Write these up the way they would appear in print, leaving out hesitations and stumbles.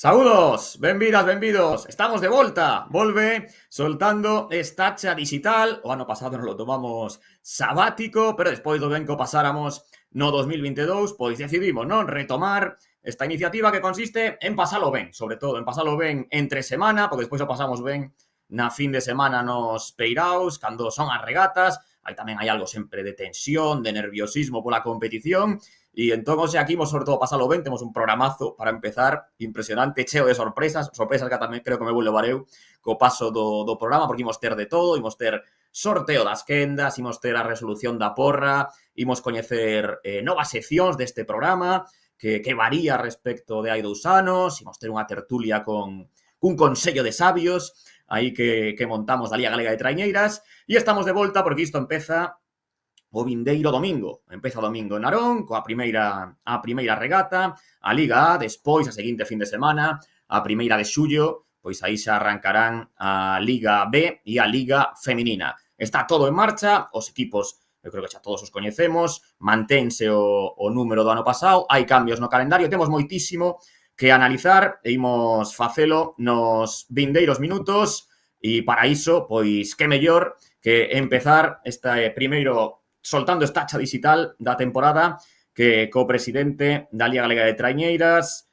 Saúdos, benvidas, benvidos. Estamos de volta. Volve soltando estacha digital. O ano pasado nos lo tomamos sabático, pero despois do ben que pasáramos no 2022, pois decidimos non retomar esta iniciativa que consiste en pasalo ben, sobre todo en pasalo ben entre semana, porque despois o pasamos ben na fin de semana nos peiraos, cando son as regatas. Aí tamén hai algo sempre de tensión, de nerviosismo pola competición. E entón, hoxe aquí, sobre todo, pasalo ben, temos un programazo para empezar impresionante, cheo de sorpresas que tamén creo que me vou levar eu co paso do programa, porque imos ter de todo, imos ter sorteo das quendas, imos ter a resolución da porra, imos coñecer novas seccións deste programa, que varía respecto de hai 2 anos, imos ter unha tertulia cun consello de sabios, aí que montamos da Liga Galega de Traiñeiras, e estamos de volta porque isto empeza o vindeiro domingo. Empeza o domingo en Narón, coa primeira regata, a Liga A, despois, a seguinte fin de semana, a primeira de xullo, pois aí xa arrancarán a Liga B e a Liga Feminina. Está todo en marcha, os equipos, eu creo que xa todos os coñecemos, mantense o número do ano pasado, hai cambios no calendario, temos moitísimo que analizar e imos facelo nos vindeiros minutos e para iso, pois, que mellor que empezar este primeiro soltando estacha digital da temporada que co presidente da Liga Galega de Traiñeiras,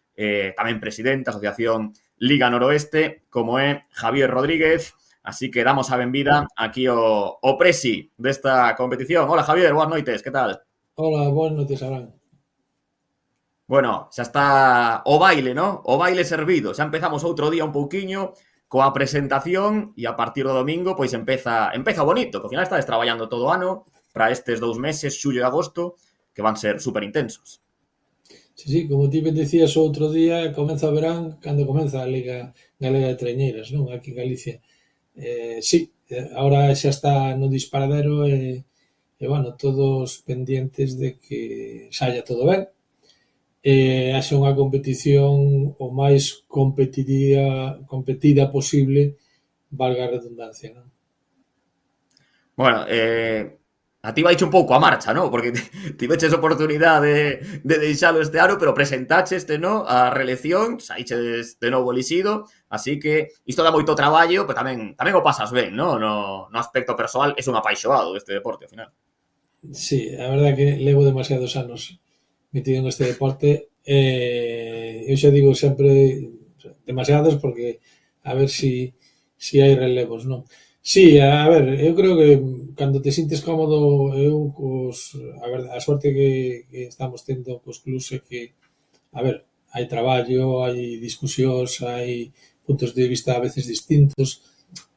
tamén presidente da Asociación Liga Noroeste, como é Javier Rodríguez. Así que damos a benvida aquí o presi desta competición. Hola, Javier, boas noites, que tal? Hola, boas noites, Abraham. Bueno, xa está o baile, ¿no? O baile servido. Xa empezamos outro día un pouquiño coa presentación e a partir do domingo pois empeza bonito, que ao final estades traballando todo o ano para estes 2 meses, xullo e agosto, que van ser super intensos. Sí, como ti ben decías o outro día, comeza o verán cando comeza a Liga Galega de Traiñeiras, non? Aquí en Galicia. Ahora xa está no disparadero bueno, todos pendientes de que saia todo ben. Haxa unha competición o máis competida posible, valga a redundancia, non? Bueno, a ti vaiche un pouco a marcha, ¿no? Porque tiveches oportunidade de deixalo este ano, pero presentaches-te, ¿no? A reelección, saíches de novo elixido, así que isto dá moito traballo, pero tamén o pasas ben, ¿no? No aspecto persoal, es un apaixoado deste deporte, ao final. Sí, a verdade que levo demasiados anos metido en este deporte. Eu xa digo sempre demasiados porque a ver si hai relevos, non? Sí, a ver, eu creo que cando te sintes cómodo, a sorte que estamos tendo cos clubs é que, a ver, hai traballo, hai discusións, hai puntos de vista a veces distintos,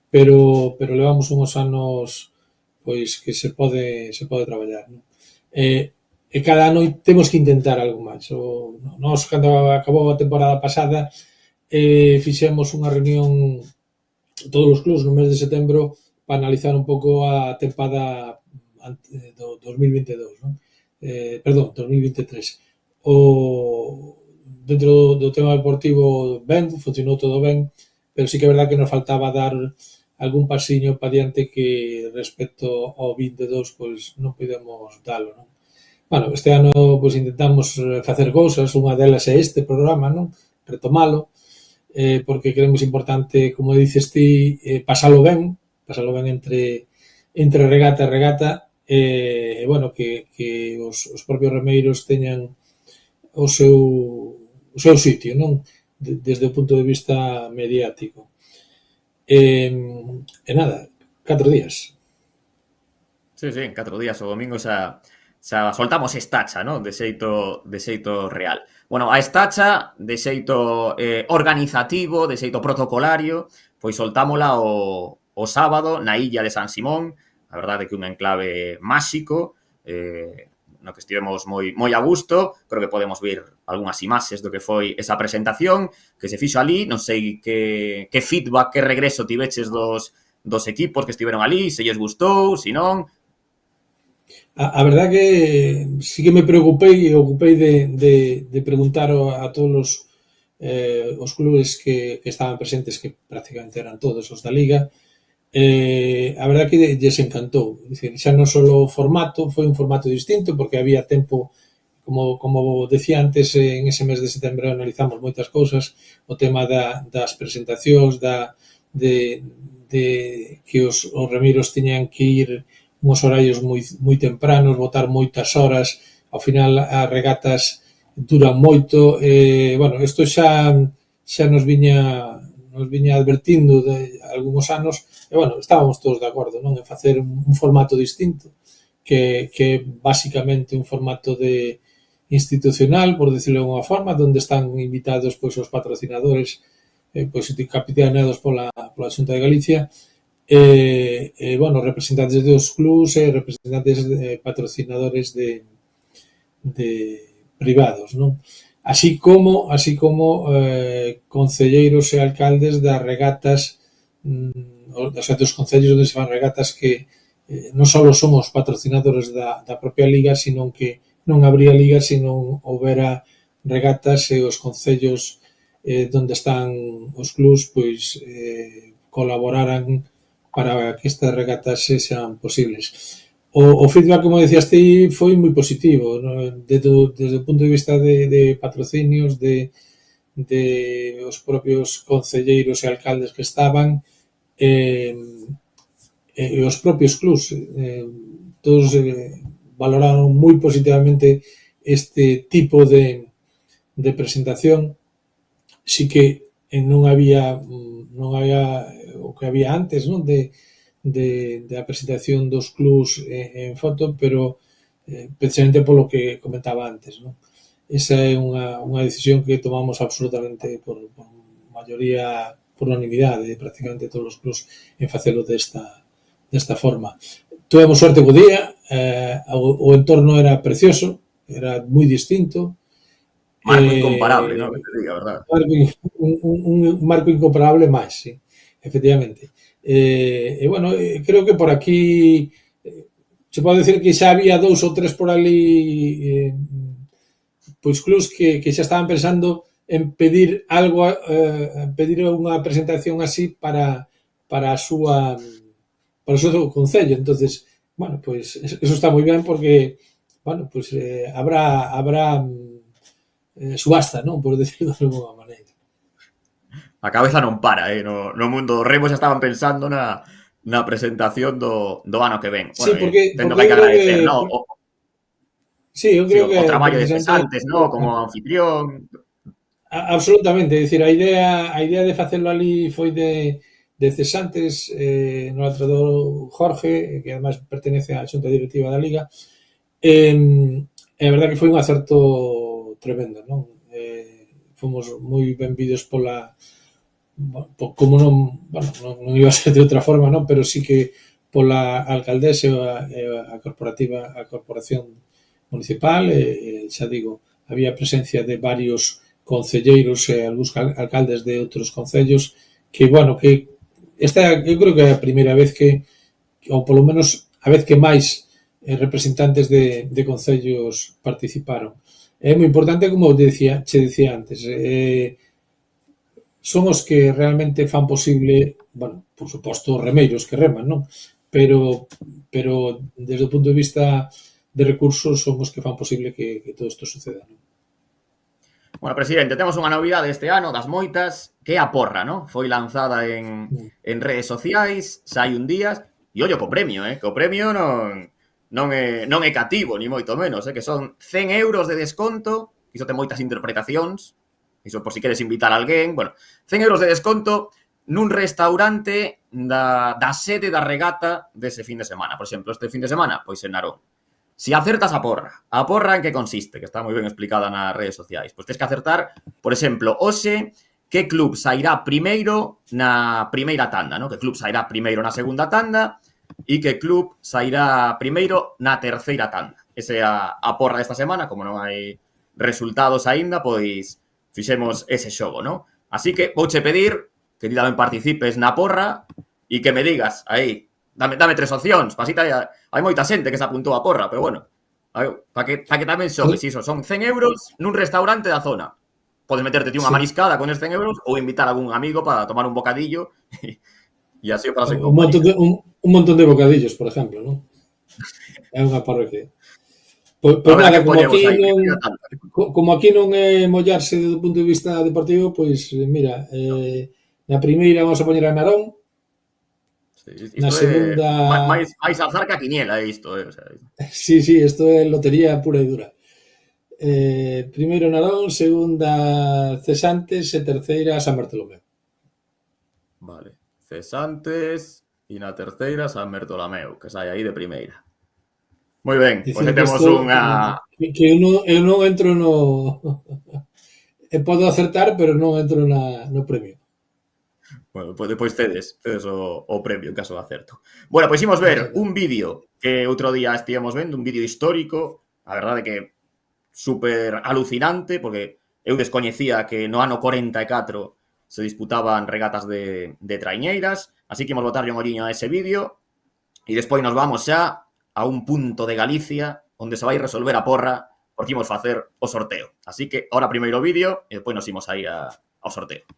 pero levamos unhos anos pois que se pode traballar, non? E cada ano temos que intentar algo máis. Nós, cando acabou a temporada pasada, fixemos unha reunión todos os clubs no mes de setembro para analizar un pouco a tempada do 2022, non? Perdón, 2023. Dentro do tema deportivo ben, funcionou todo ben, pero sí que é verdad que nos faltaba dar algún pasiño para diante que respecto ao 22 pois non podemos dalo, non? Bueno, este ano pois intentamos facer cousas, unha delas é este programa, non? Retomalo, porque creemos importante, como dices ti, pasalo ben entre regata e regata, bueno, que os propios remeiros teñan o seu sitio, non? Desde o punto de vista mediático. E nada, 4 días. Sí, en 4 días o domingo xa soltamos estacha, ¿no? De xeito real. Bueno, a estacha de xeito organizativo, de xeito protocolario, pois soltámola o sábado na illa de San Simón, a verdade que un enclave máxico, no que estivemos moi a gusto, creo que podemos ver algunhas imaxes do que foi esa presentación que se fixo ali, non sei que feedback, que regreso tiveches dos equipos que estiveron ali, se lles gustou, se non. A verdad que sí que me preocupei e ocupei de preguntar a todos os clubes que estaban presentes, que prácticamente eran todos os da Liga. A verdad que lles encantou. Dicir, xa non só o formato, foi un formato distinto porque había tempo, como decía antes, en ese mes de setembro analizamos moitas cousas, o tema das presentacións, de que os remeiros tiñan que ir uns horarios moi tempranos, botar moitas horas, ao final as regatas duran moito, bueno, isto xa nos viña advertindo de algúns anos, e bueno, estábamos todos de acordo, non? En facer un formato distinto, que basicamente un formato de institucional, por decirlo de alguna forma, onde están invitados pois os patrocinadores, pois capitaneados pola Xunta de Galicia, bueno, representantes dos clubs e representantes patrocinadores de privados, non? Así como concelleiros e alcaldes das regatas, dos concellos onde se fan regatas que non só son os patrocinadores da propia liga, sino que non habría liga se non houbera regatas e os concellos onde están os clubs pois colaboraran para que estas regatas sexan posibles. O feedback, como decías ti, foi moi positivo, ¿no? Desde o punto de vista de patrocinios, de os propios concelleiros e alcaldes que estaban, e os propios clubs, todos valoraron moi positivamente este tipo de presentación, sí que non había o que había antes, non? Da presentación dos clubs en foto, pero precisamente polo que comentaba antes, non? Esa é unha decisión que tomamos absolutamente por maioría, por unanimidade, prácticamente todos os clubs en facelo desta forma. Tuvemos sorte co día, o entorno era precioso, era moi distinto. Marco incomparable, ¿no? Que te diga, verdad. Un marco incomparable máis, sí, efectivamente. Bueno, creo que por aquí se pode decir que xa había 2 ou 3 por ali pois clubs que xa estaban pensando en pedir algo, pedir unha presentación así para a súa para o seu concello. Entonces, bueno, pois eso está moi ben porque, bueno, pois habrá subasta, non? Por decirlo de alguma maneira. A cabeza non para, no mundo do remo xa estaban pensando na presentación do ano que ven. Sí, Bueno, porque tendo que agradecer, ¿no? Sí, eu creo que o traballo de cesantes, ¿no? Como anfitrión. Absolutamente, é dicir, a idea de facelo ali foi de cesantes, no adestrador Jorge, que además pertenece á xunta directiva da Liga, e a verdade que foi un acerto tremendo, non? Fomos moi benvidos como non, bueno, non iba a ser de outra forma, non? Pero sí que pola alcaldesa e a corporación municipal, xa digo, había presencia de varios concelleiros e algúns alcaldes de outros concellos que, bueno, que esta eu creo que é a primeira vez que, ou polo menos a vez que máis representantes de concellos participaron. É moi importante, como che decía antes, son os que realmente fan posible, bueno, por suposto, os remeiros que reman, non? Pero desde o punto de vista de recursos son os que fan posible que todo isto suceda, non? Bueno, presidente, temos unha novidade este ano, das moitas, que é a porra, ¿no? Foi lanzada en redes sociais, xa hai un día, e ollo co premio, que o premio non é cativo, ni moito menos, que son 100 euros de desconto, iso ten moitas interpretacións, iso por si queres invitar a alguén, bueno, 100 euros de desconto nun restaurante da sede da regata dese fin de semana. Por exemplo, este fin de semana, pois en Narón. Si acertas a porra en que consiste, que está moi ben explicada nas redes sociais, pois tens que acertar, por exemplo, hoxe, que club sairá primeiro na primeira tanda, ¿no? Que club sairá primeiro na segunda tanda e que club sairá primeiro na terceira tanda. Esa é a porra desta semana, como non hai resultados aínda, pois fixemos ese xogo, ¿no? Así que vouche pedir que ti tamén participes na porra e que me digas aí, dame 3 opcións, pasita hai moita xente que se apuntou a porra, pero bueno, para que tamén xogues, iso, son 100 euros nun restaurante da zona. Podes meterte ti unha mariscada con estes 100 euros ou invitar a algún amigo para tomar un bocadillo e así o paras en compañía. Un montón de bocadillos, por exemplo, non? É unha porra que... Pois nada, como aquí non é mollarse do punto de vista deportivo, pois mira, na primeira vamos a poñer a Narón, na segunda... máis alzar que a quiniela, isto, o sea... Sí, isto é lotería pura e dura. Primeiro Narón, segunda Cesantes e terceira San Bartolomeu. Vale, Cesantes e na terceira San Bartolomeu, que sai aí de primeira. Moi ben, pois temos unha... Que eu non entro no... podo acertar, pero non entro no premio. Bueno, pois depois cedes o premio en caso de acerto. Bueno, pois imos ver un vídeo que outro día estivemos vendo, un vídeo histórico, a verdade que super alucinante, porque eu descoñecía que no ano 44 se disputaban regatas de traiñeiras, así que imos botarlle un olliño a ese vídeo e despois nos vamos xa a un punto de Galicia onde se vai resolver a porra porque imos facer o sorteo. Así que, ahora primeiro o vídeo e despois nos imos aí ao sorteo.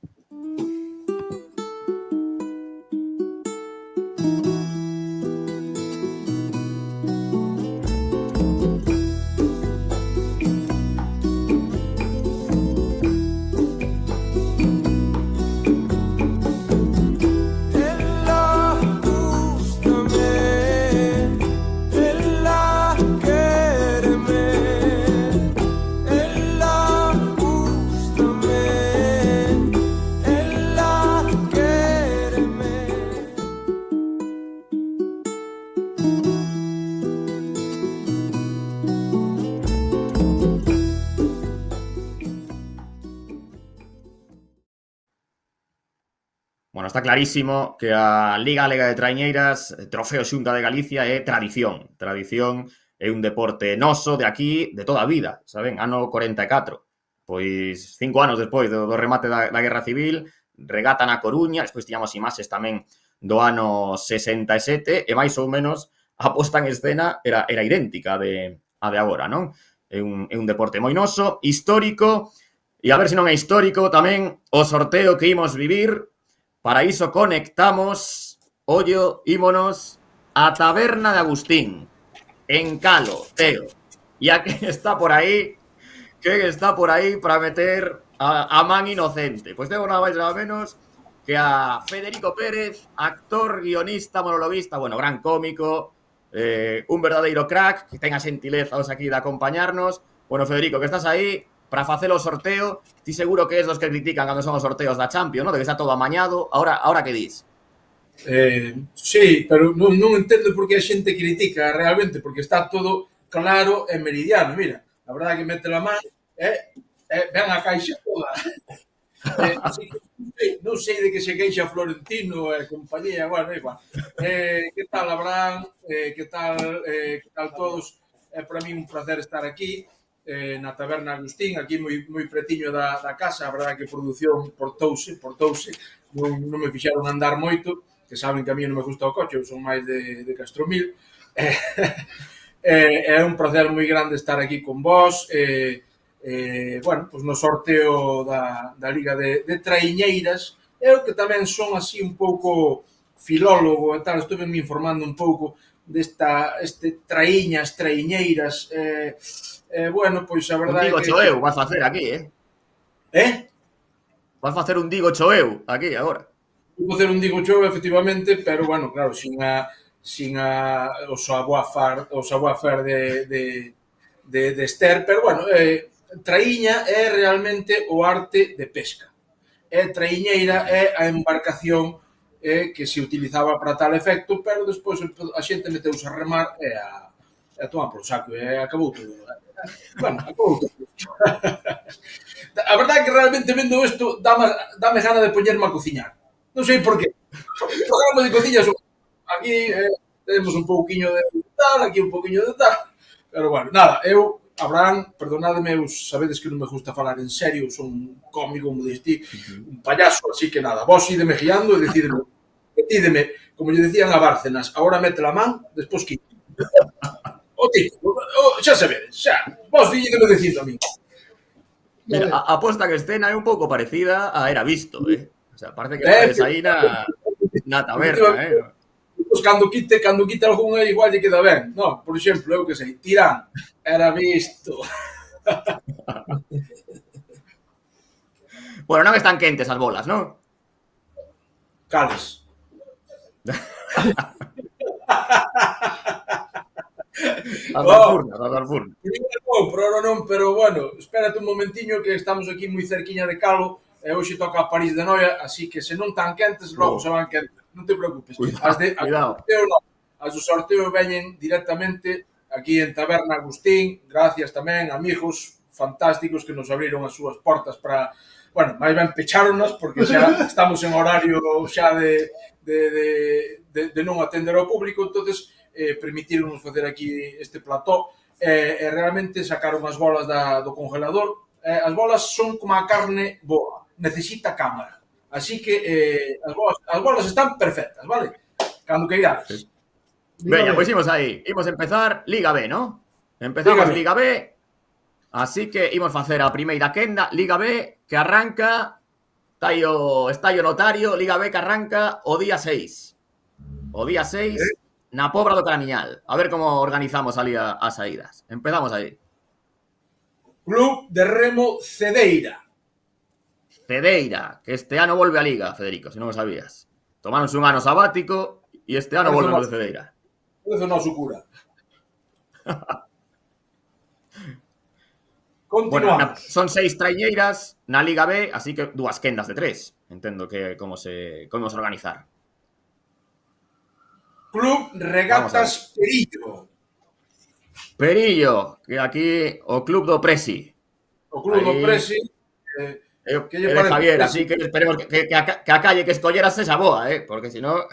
está clarísimo que a Liga Galega de Traiñeiras, Trofeo Xunta de Galicia, é tradición. Tradición é un deporte noso de aquí de toda a vida, saben? Ano 44. Pois 5 anos despois do remate da Guerra Civil, regata na Coruña, despois tiñamos imaxes tamén do ano 67, e máis ou menos a posta en escena era idéntica a de agora, non? É un deporte moi noso, histórico, e a ver se non é histórico tamén o sorteo que imos vivir. Para iso conectamos, ollo, ímonos a Taberna de Agustín, en Calo, Teo. E a quen está por aí para meter a man inocente. Pois tengo nada máis nada menos que a Federico Pérez, actor, guionista, monologuista, bueno, gran cómico, un verdadeiro crack, que ten a xentileza aquí de acompañarnos. Bueno, Federico, que estás aí para facer o sorteo. Ti seguro que es dos que critican cando son os sorteos da Champions, ¿no? De que está todo amañado. Ahora que dis? Sí, pero non entendo por que a xente critica realmente, porque está todo claro e meridiano. Mira, a verdade que mete a man ven a caixa toda. Así que non sei de que se queixa Florentino e compañía, bueno, igual. Que tal, Abraham? Que tal todos? É para mí un placer estar aquí na Taberna Agustín, aquí moi pretiño da casa. A verdade que a produción portouse, non me fixaron andar moito, que saben que a mí non me gusta o coche, eu son máis de Castromil. É un placer moi grande estar aquí con vós. Bueno, pues no sorteo da Liga de Traiñeiras. Eu que tamén son así un pouco filólogo e tal, estuve me informando un pouco este traiñas, traiñeiras. Bueno, pois a verdade é que... Un digo choeu vas facer aquí, Vas facer un digo choeu aquí agora. Vou facer un digo choeu, efectivamente, pero, bueno, claro, sin o savoir-faire de Esther, pero, bueno, traíña é realmente o arte de pesca. Traiñeira é a embarcación que se utilizaba para tal efecto, pero despois a xente meteuse a remar e a tomar por saco, e acabou todo. Bueno, acabou todo. A verdade é que realmente vendo isto dame gana de poñerme a cociñar. Non sei por qué. Os programas de cociña son... Aquí temos un pouquiño de tal, aquí un pouquiño de tal, pero, bueno, nada, eu... Abraham, perdonademe, sabedes que non me gusta falar en serio, son un cómico, como diste, un payaso, así que nada, vos ídeme guiando e decideme, como lle decían a Bárcenas, agora mete a man, despois quita. O tipo, xa sabedes, xa, vos ídeme dicindo a mí. Mira, a posta en escena é un pouco parecida a Era Visto, O sea, parece que estades aí na taberna, Pois cando quite algunha igual lle queda ben. Non, por exemplo, eu que sei, Tirán, Era Visto. Bueno, non están quentes as bolas, non? Cales. As furnas. Non, por ahora non, pero, bueno, espérate un momentiño que estamos aquí moi cerquiña de Calo e hoxe toca a París de Noia, así que se non tan quentes, logo se van quentes. Non te preocupes. Cuidado. As do sorteo veñen directamente aquí en Taberna Agustín. Gracias tamén, amigos fantásticos que nos abriron as súas portas para... Bueno, máis ben pecháronas porque xa estamos en horario xa de non atender ao público, entonces permitironos facer aquí este plató e realmente sacaron as bolas do congelador. As bolas son como a carne boa, necesita cámara. Así que as bolas están perfectas, vale? Cando queirades. Veña, pois imos aí. Imos empezar Liga B, ¿no? Empezamos Liga B. Así que imos facer a primeira quenda. Liga B, que arranca... Está aí o notario. Liga B que arranca o día 6. O día 6, na Pobra do Caramiñal. A ver como organizamos ali as saídas. Empezamos aí. Club de Remo Cedeira. Cedeira, que este ano volve a Liga, Federico, se non o sabías. Tomáronse un ano sabático e este ano volve o de Cedeira. Parece o noso cura. Continuamos. Bueno, son 6 traiñeiras na Liga B, así que 2 quendas de 3. Entendo que como se organizar. Club Regatas Perillo. Perillo, que aquí o Club do Presi. O Club do Presi, Que lle de parece? Javier, así que esperemos que a calle que escolleras esa boa, porque si no...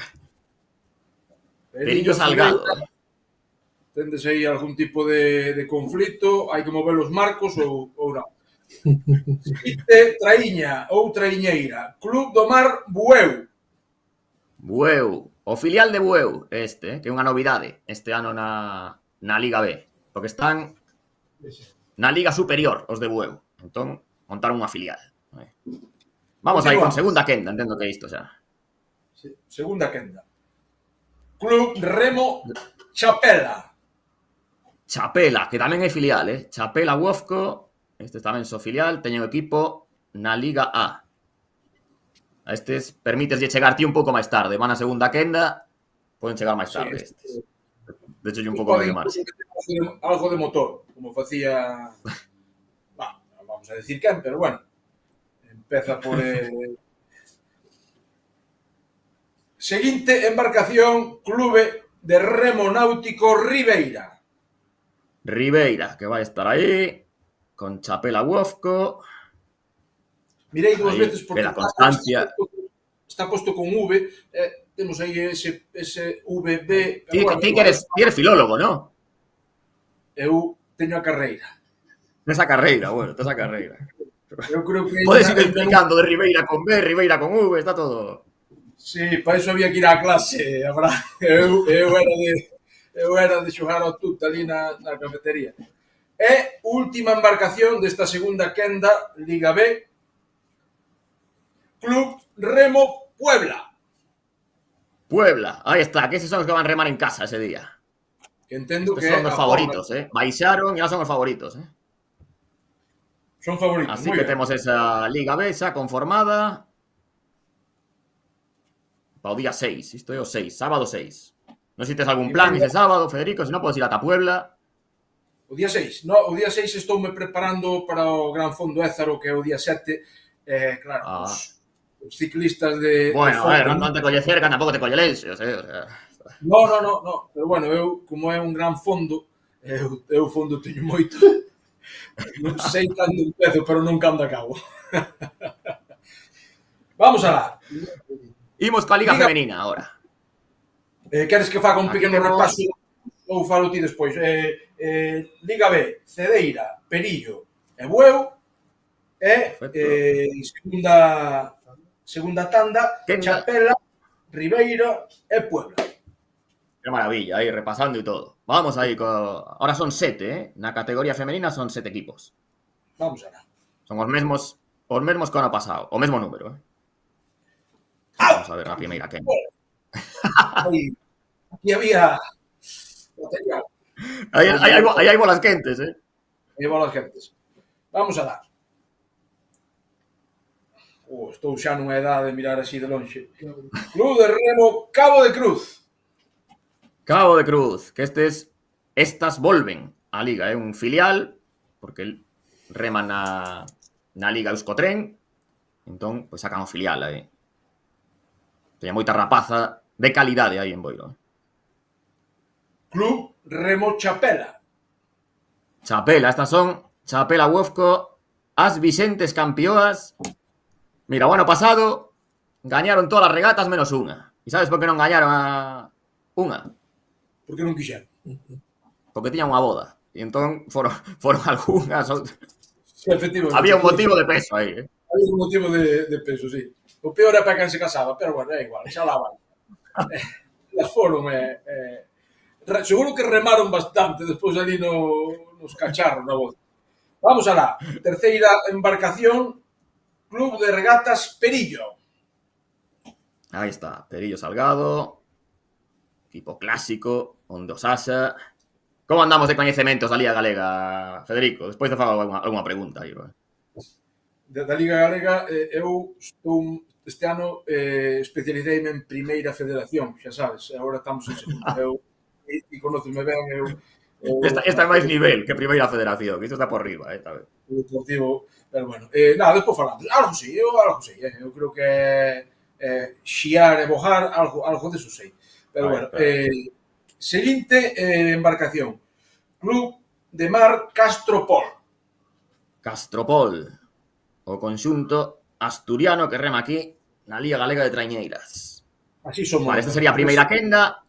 Perillo Salgado. Tendes aí algún tipo de conflito, hai que mover os marcos ou non. Seguinte, Traíña ou Traíñeira, Club do Mar Bueu. Bueu, o filial de Bueu, que é unha novidade este ano na Liga B, porque están na Liga Superior os de Bueu, entón montaron unha filial. Vamos aí con segunda quenda, entendo que isto xa. Segunda quenda. Club Remo Chapela. Chapela, que tamén é filial, Chapela Wofco, este tamén so filial, teñen equipo na Liga A. A estes permiteslle chegar ti un pouco máis tarde, van a segunda quenda, poden chegar máis tarde estes. De hecho, un pouco máis de marxe. Algo de motor, como facía... vamos a decir quen, pero bueno. Empeza por... Seguinte embarcación, Clube de Remo Náutico Ribeira. Ribeira, que vai estar aí, con Chapela Wofco. Mirei dúas veces porque la constancia. Está posto con V, temos aí ese VB. Ti que eres filólogo, non? Eu teño a carreira. Esa carreira, bueno, esa carreira. Eu creo que... Podes ir explicando de Ribeira con B, Ribeira con V, está todo... Sí, para iso había que ir á clase, a verdad. Eu era de xogar ao tut ali na cafetería. E última embarcación desta segunda quenda, Liga B, Club Remo Puebla. Puebla, aí está, que eses son os que van remar en casa ese día. Que entendo que son os favoritos, baixaron e ahora son os favoritos, Son favoritos, así que temos esa Liga B xa conformada para o día 6, isto é o 6, sábado 6. Non sei se tes algún plan ese sábado, Federico, se non podes ir ata Puebla. O día 6, no, o día 6 estoume preparando para o Gran Fondo Ézaro, que é o día 7, claro, os ciclistas de... Bueno, non te colle cerca, tampouco te colle lense, o sea... No, pero bueno, eu, como é un gran fondo, eu fondo teño moito, non sei cando empezo, pero non cando acabo. Vamos alá. Imos coa Liga Femenina, agora. Queres que faga un pequeno repaso ou falo ti despois? Liga B, Cedeira, Perillo e Bueu, e segunda tanda, Chapela, Ribeira e Puebla. Qué maravilla, aí repasando e todo. Vamos aí, ahora son 7, Na categoría femenina son 7 equipos. Vamos alá. Son os mesmos que o ano pasado, o mesmo número, Vamos a ver a primeira quen. Aquí había material. Aí hai bolas quentes, Aí bolas quentes. Vamos alá. Estou xa nunha edade de mirar así de lonxe. Club de Remo Cabo de Cruz. Cabo de Cruz, que estas volven á Liga, un filial, porque reman na Liga Euskotren, entón, pois sacan o filial aí. Teña moita rapaza de calidade aí en Boiro. Club Remo Chapela. Chapela, estas son Chapela Wofco, as Vicentes campeoas. Mira, o ano pasado gañaron todas as regatas menos unha. E sabes por que non gañaron a unha? Porque non quixeron. Porque tiñan unha boda. E entón foron algunhas outras. Sí, efectivamente. Había un motivo de peso aí, Había un motivo de peso, sí. O peor é para quen se casaba, pero bueno, é igual, xa la van. Las foron, seguro que remaron bastante despois ali nos cacharros na voz. Vamos alá. Terceira embarcación, Club de Regatas Perillo. Aí está, Perillo Salgado, equipo clásico, onde os haxa. Como andamos de coñecementos da Liga Galega, Federico? Despois te fago alguna pregunta aí, Da Liga Galega, eu estou este ano especializeime en Primeira Federación, xa sabes, agora estamos en segunda. E conóceme ben, esta é máis nivel que Primeira Federación, que isto está por riba, tal vez. O deportivo, pero bueno, nada, despois falamos. Algo sei, eu creo que xiar e bojar, algo deso sei. Pero bueno, seguinte embarcación, Club de Mar Castropol. Castropol, o o conxunto asturiano que rema aquí na Liga Galega de Traiñeiras. Así somos. Vale, esta sería a primeira quenda.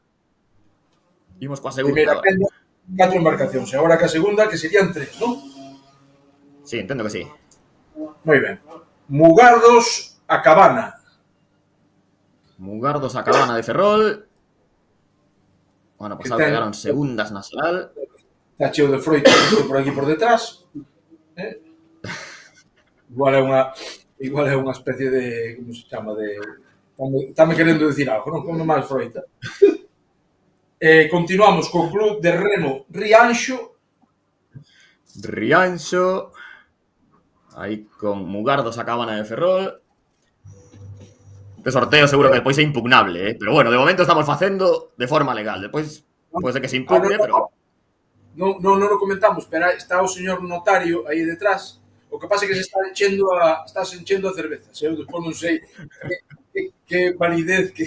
Imos coa segunda Primeira agora. quenda, 4 embarcacións. E agora que a segunda, que serían 3, non? Sí, entendo que sí. Moi ben. Mugardos a Cabana. Mugardos a Cabana de Ferrol. O ano pasado Que ten- quedaron segundas nacional. Está cheo de froito por aquí por detrás. Igual é unha especie de, como se chama, de... Estame querendo dicir algo, non? Come máis froita. Continuamos co Club de Remo Rianxo. Rianxo. Aí con Mugardos a Cabana de Ferrol. Este sorteo seguro que despois é impugnable, eh? Pero bueno, de momento estamos facendo de forma legal. Despois pode ser que se impugne, pero... Non o comentamos, pero está o señor notario aí detrás. O que pasa é que se está enchendo a cerveza. Eu despois non sei que validez, que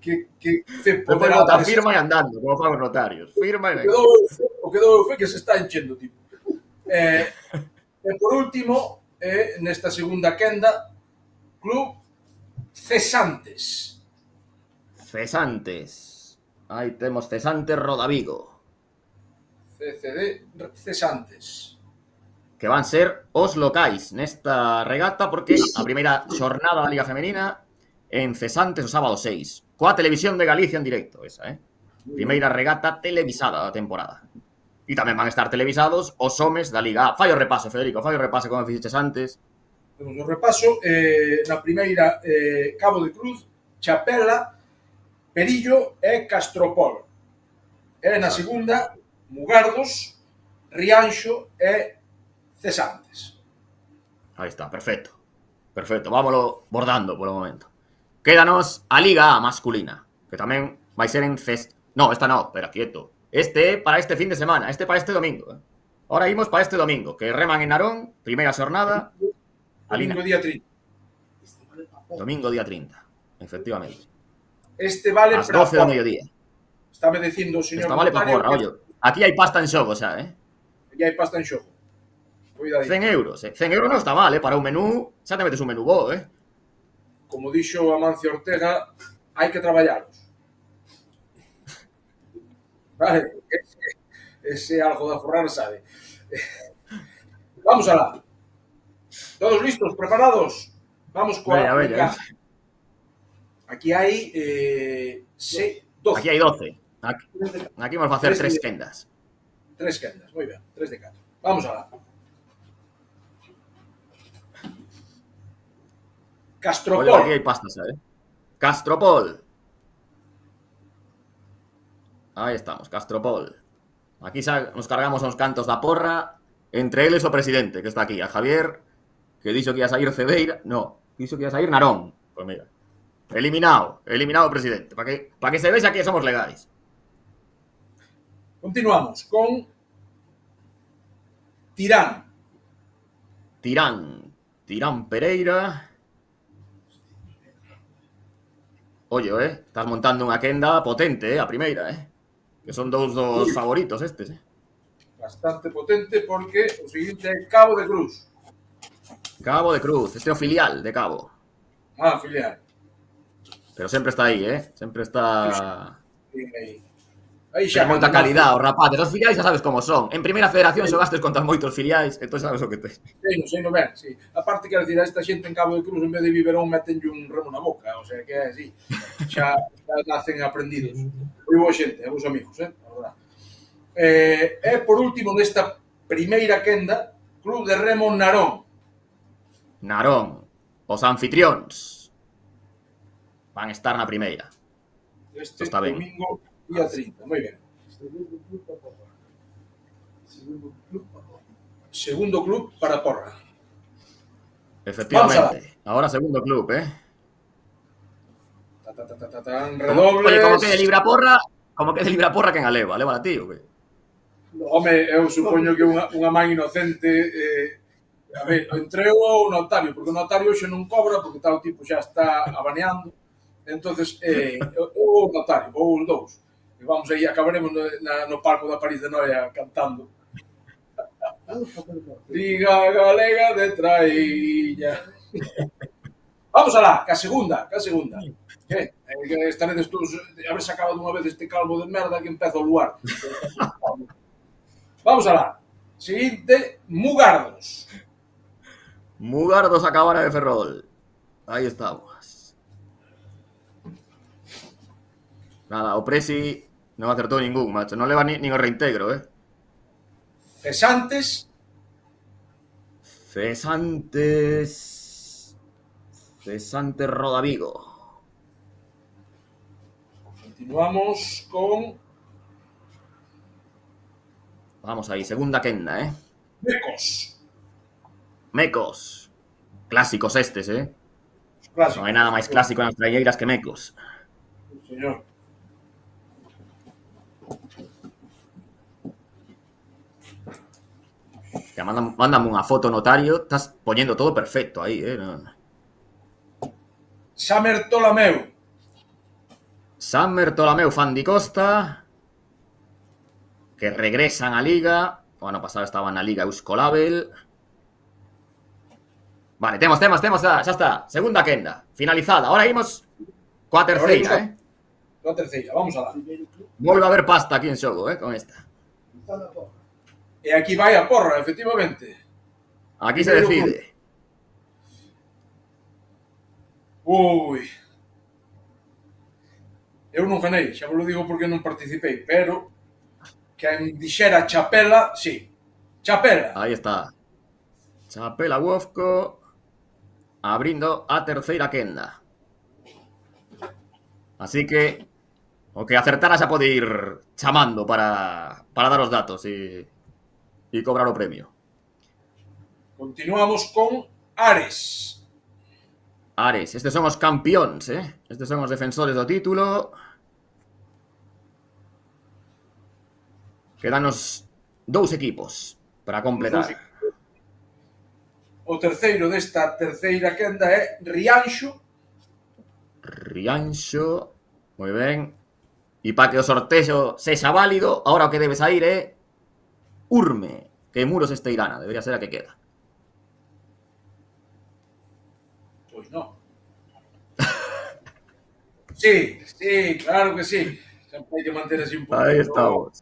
fe Despois poderá bota dar. firma e andando, como fan os notarios. Firma e venga. O que dou fe que se está enchendo, tipo. E por último, nesta segunda quenda, Club Cesantes. Cesantes. Aí temos Cesantes Rodavigo. CCD Cesantes. Que van ser os locais nesta regata porque a primeira xornada da Liga Femenina en Cesantes o sábado 6. Coa Televisión de Galicia en directo, esa, eh? Primeira regata televisada da temporada. E tamén van a estar televisados os homes da Liga A. Fai o repaso, Federico, fai o repaso como fixeches antes. Temos o repaso. Na primeira, Cabo de Cruz, Chapela, Perillo e Castropol. E na segunda, Mugardos, Rianxo e Cesantes. Aí está, perfecto. Perfecto, vámoslo bordando polo momento. Quédanos a Liga A masculina, que tamén vai ser en No, esta no, espera, quieto. Este é para este fin de semana, este para este domingo. Ahora imos para este domingo, que reman en Narón, primeira xornada. Domingo día 30. Domingo día 30, efectivamente. Este vale As para 12 do porra. mediodía. Estame dicindo o señor Esta vale para notario porra, ollo. Aquí hai pasta en xogo xa, eh? que hai pasta en xogo. Cuidadito. 100 euros, eh? 100 euros non está mal, eh? Para un menú, xa te metes un menú bo, eh? Como dixo Amancio Ortega, hai que traballalos. Vale, ese algo da forrar sabe. Vamos alá. Todos listos, preparados? Vamos coa... Veña. Aquí hai 12. Aquí hai 12. Aquí vamos a facer 3 quendas. 3 quendas, moi ben, 3 de 4. Vamos alá. Castropol. Olha, aquí hai pasta xa, eh? Castropol. Aí estamos, Castropol. Aquí xa nos cargamos uns cantos da porra. Entre eles o presidente, que está aquí, a Javier, que dixo que ia sair Cedeira. No, dixo que ia sair Narón. Pois mira, eliminado o presidente. Para que se vexa que somos legais. Continuamos con Tirán. Tirán Pereira. Oye, estás montando unha quenda potente, a primeira, que son dous dos favoritos estes, Bastante potente porque o seguinte é Cabo de Cruz. Cabo de Cruz, este é o filial de Cabo. Ah, filial. Pero sempre está aí, sempre está... Aí Ten moita calidad, os rapaces. Os filiais xa sabes como son. En primeira federación xogastes contra moitos filiais, entón sabes o que tes. Sei no ben, sí. A parte, quero dicir, a esta xente en Cabo de Cruz, en vez de biberón, metenlle un remo na boca. O sea, que é así. Xa nacen aprendidos. Moi boa xente, bons amigos, a verdad. E, por último, nesta primeira quenda, Club de Remo Narón. Narón. Os anfitrións van estar na primeira. Este está ben. domingo, día 30. Moi ben. Segundo club para porra. Efectivamente. Ahora segundo club, Redobles. Oye, como que de libra porra quen a leva? Leva a ti, o que? Home, eu supoño que unha man inocente... a ver, entrego ao notario, porque o notario xe non cobra, porque tal tipo xa está abaneando. Entonces, o notario, ou os dous. E vamos aí, acabaremos no palco da París de Noia cantando. Liga Galega de Traíña. Vamos alá, ca segunda. Que estaredes todos a ver se acaba dunha vez este calvo de merda que empeza o luar. Vamos alá. Seguinte, Mugardos. Mugardos a Cabana de Ferrol. Aí estamos. Nada, o Presi non acertou ningún, macho. Non leva nin o reintegro, Cesantes. Cesantes Rodavigo. Continuamos con Vamos aí, segunda quenda, Mecos. Mecos. Clásicos estes, Clásicos. Non hai nada máis clásico nas traiñeiras que Mecos. Señor. Que mándame unha foto, notario. Estás poñendo todo perfecto aí, No. Samer Tolameu. Samer Tolameu, Fandi Costa, que regresan á Liga. O ano pasado estaban na Liga Euskolabel. Vale, temos, xa está. Segunda quenda, finalizada. Ahora imos coa terceira, Coa terceira, vamos alá. Volve a haber pasta aquí en xogo, con esta. E aquí vai a porra, efectivamente. Aquí se decide. Ui. Eu non ganei, xa vos lo digo porque non participei, pero quen dixera Chapela, sí. Chapela. Aí está. Chapela Wofco abrindo a terceira quenda. Así que o que acertara xa pode ir chamando para dar os datos e cobrar o premio. Continuamos con Ares. Ares, estes son os campións, Estes son os defensores do título. Quedanos 2 equipos para completar. O terceiro desta terceira quenda é Rianxo. Rianxo, moi ben. E para que o sorteo sexa válido, ahora o que debe sair é Urme, que Muros Esteirana, debería ser a que queda. Pois non. Sí, claro que sí. Sempre hai que manter así un pouco. Aí estamos.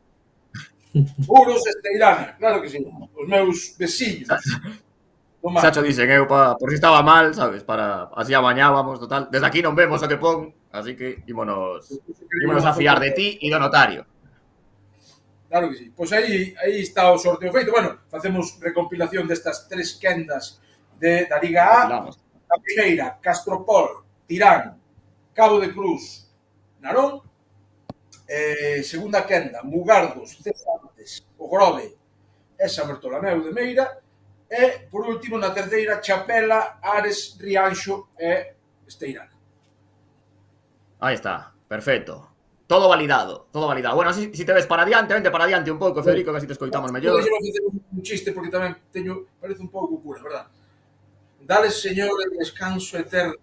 Muros Esteirana, claro que sí. Os meus veciños. Xa cho dixen eu, por si estaba mal, sabes, para así amañábamos, total. Desde aquí non vemos o que pon, así que ímonos a fiar de ti e do notario. Claro que sí. Pois aí está o sorteo feito. Bueno, facemos recompilación destas 3 quendas da Liga A. A primeira, Castropol, Tirán, Cabo de Cruz, Narón. Segunda quenda, Mugardos, Cesantes, O Grove e Samer Tolameu de Meira. E, por último, na terceira, Chapela, Ares, Rianxo e Esteirana. Aí está, perfecto. Todo validado. Bueno, si te ves para adiante, vente para adiante un pouco, Federico, que así te escoitamos mellor. Deixa-me facer un chiste, porque tamén parece un pouco cura, verdad? Dale, Señor, el descanso eterno,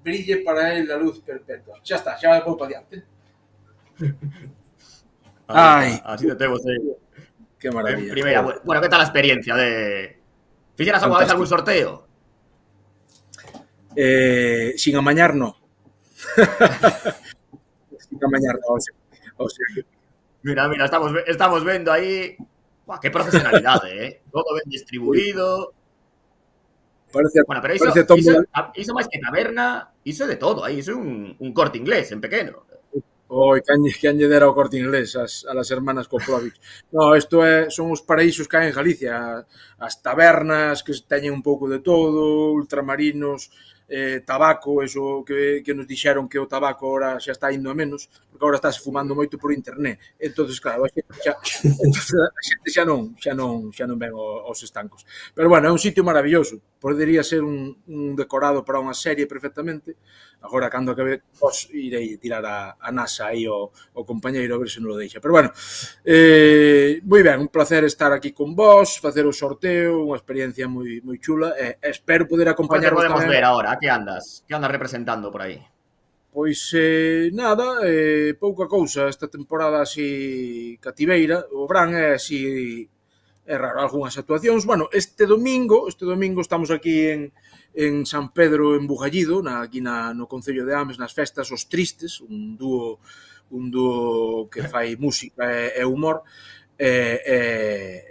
brille para él la luz perpetua. Xa está, xa vou para adiante. Ai, así te temos Que maravilla. Primeira, bueno, que tal a experiencia de... Fixeras alguna vez algún sorteo? Sin amañar, no. Sin amañar, no. O sea que... Mira, estamos vendo aí... Buah, que profesionalidade, Todo ben distribuído. Bueno, pero iso máis que taberna, iso é de todo, aí, iso é un Corte Inglés en pequeno. Oi, quen lle dera o Corte Inglés a las hermanas Koplovich. No, isto son os paraísos que hai en Galicia, as tabernas que teñen un pouco de todo, ultramarinos, tabaco, eso que nos dixeron que o tabaco ahora xa está indo a menos, porque agora estáse fumando moito por internet. Entonces, claro, a xente xa non ven os estancos. Pero bueno, é un sitio maravilloso. Podería ser un decorado para unha serie perfectamente. Agora, cando acabe, pois irei tirar a NASA aí o compañeiro a ver se non lo deixa. Pero bueno, moi ben, un placer estar aquí con vos, facer o sorteo, unha experiencia moi chula, e espero poder acompañarvos tamén. Podemos ver agora, que andas representando por aí? Pois nada, pouca cousa esta temporada así cativeira, o Bran é así é raro, algunhas actuacións. Bueno, este domingo estamos aquí en San Pedro en Bugallido, aquí no Concello de Ames, nas festas Os Tristes, un dúo que fai música e humor.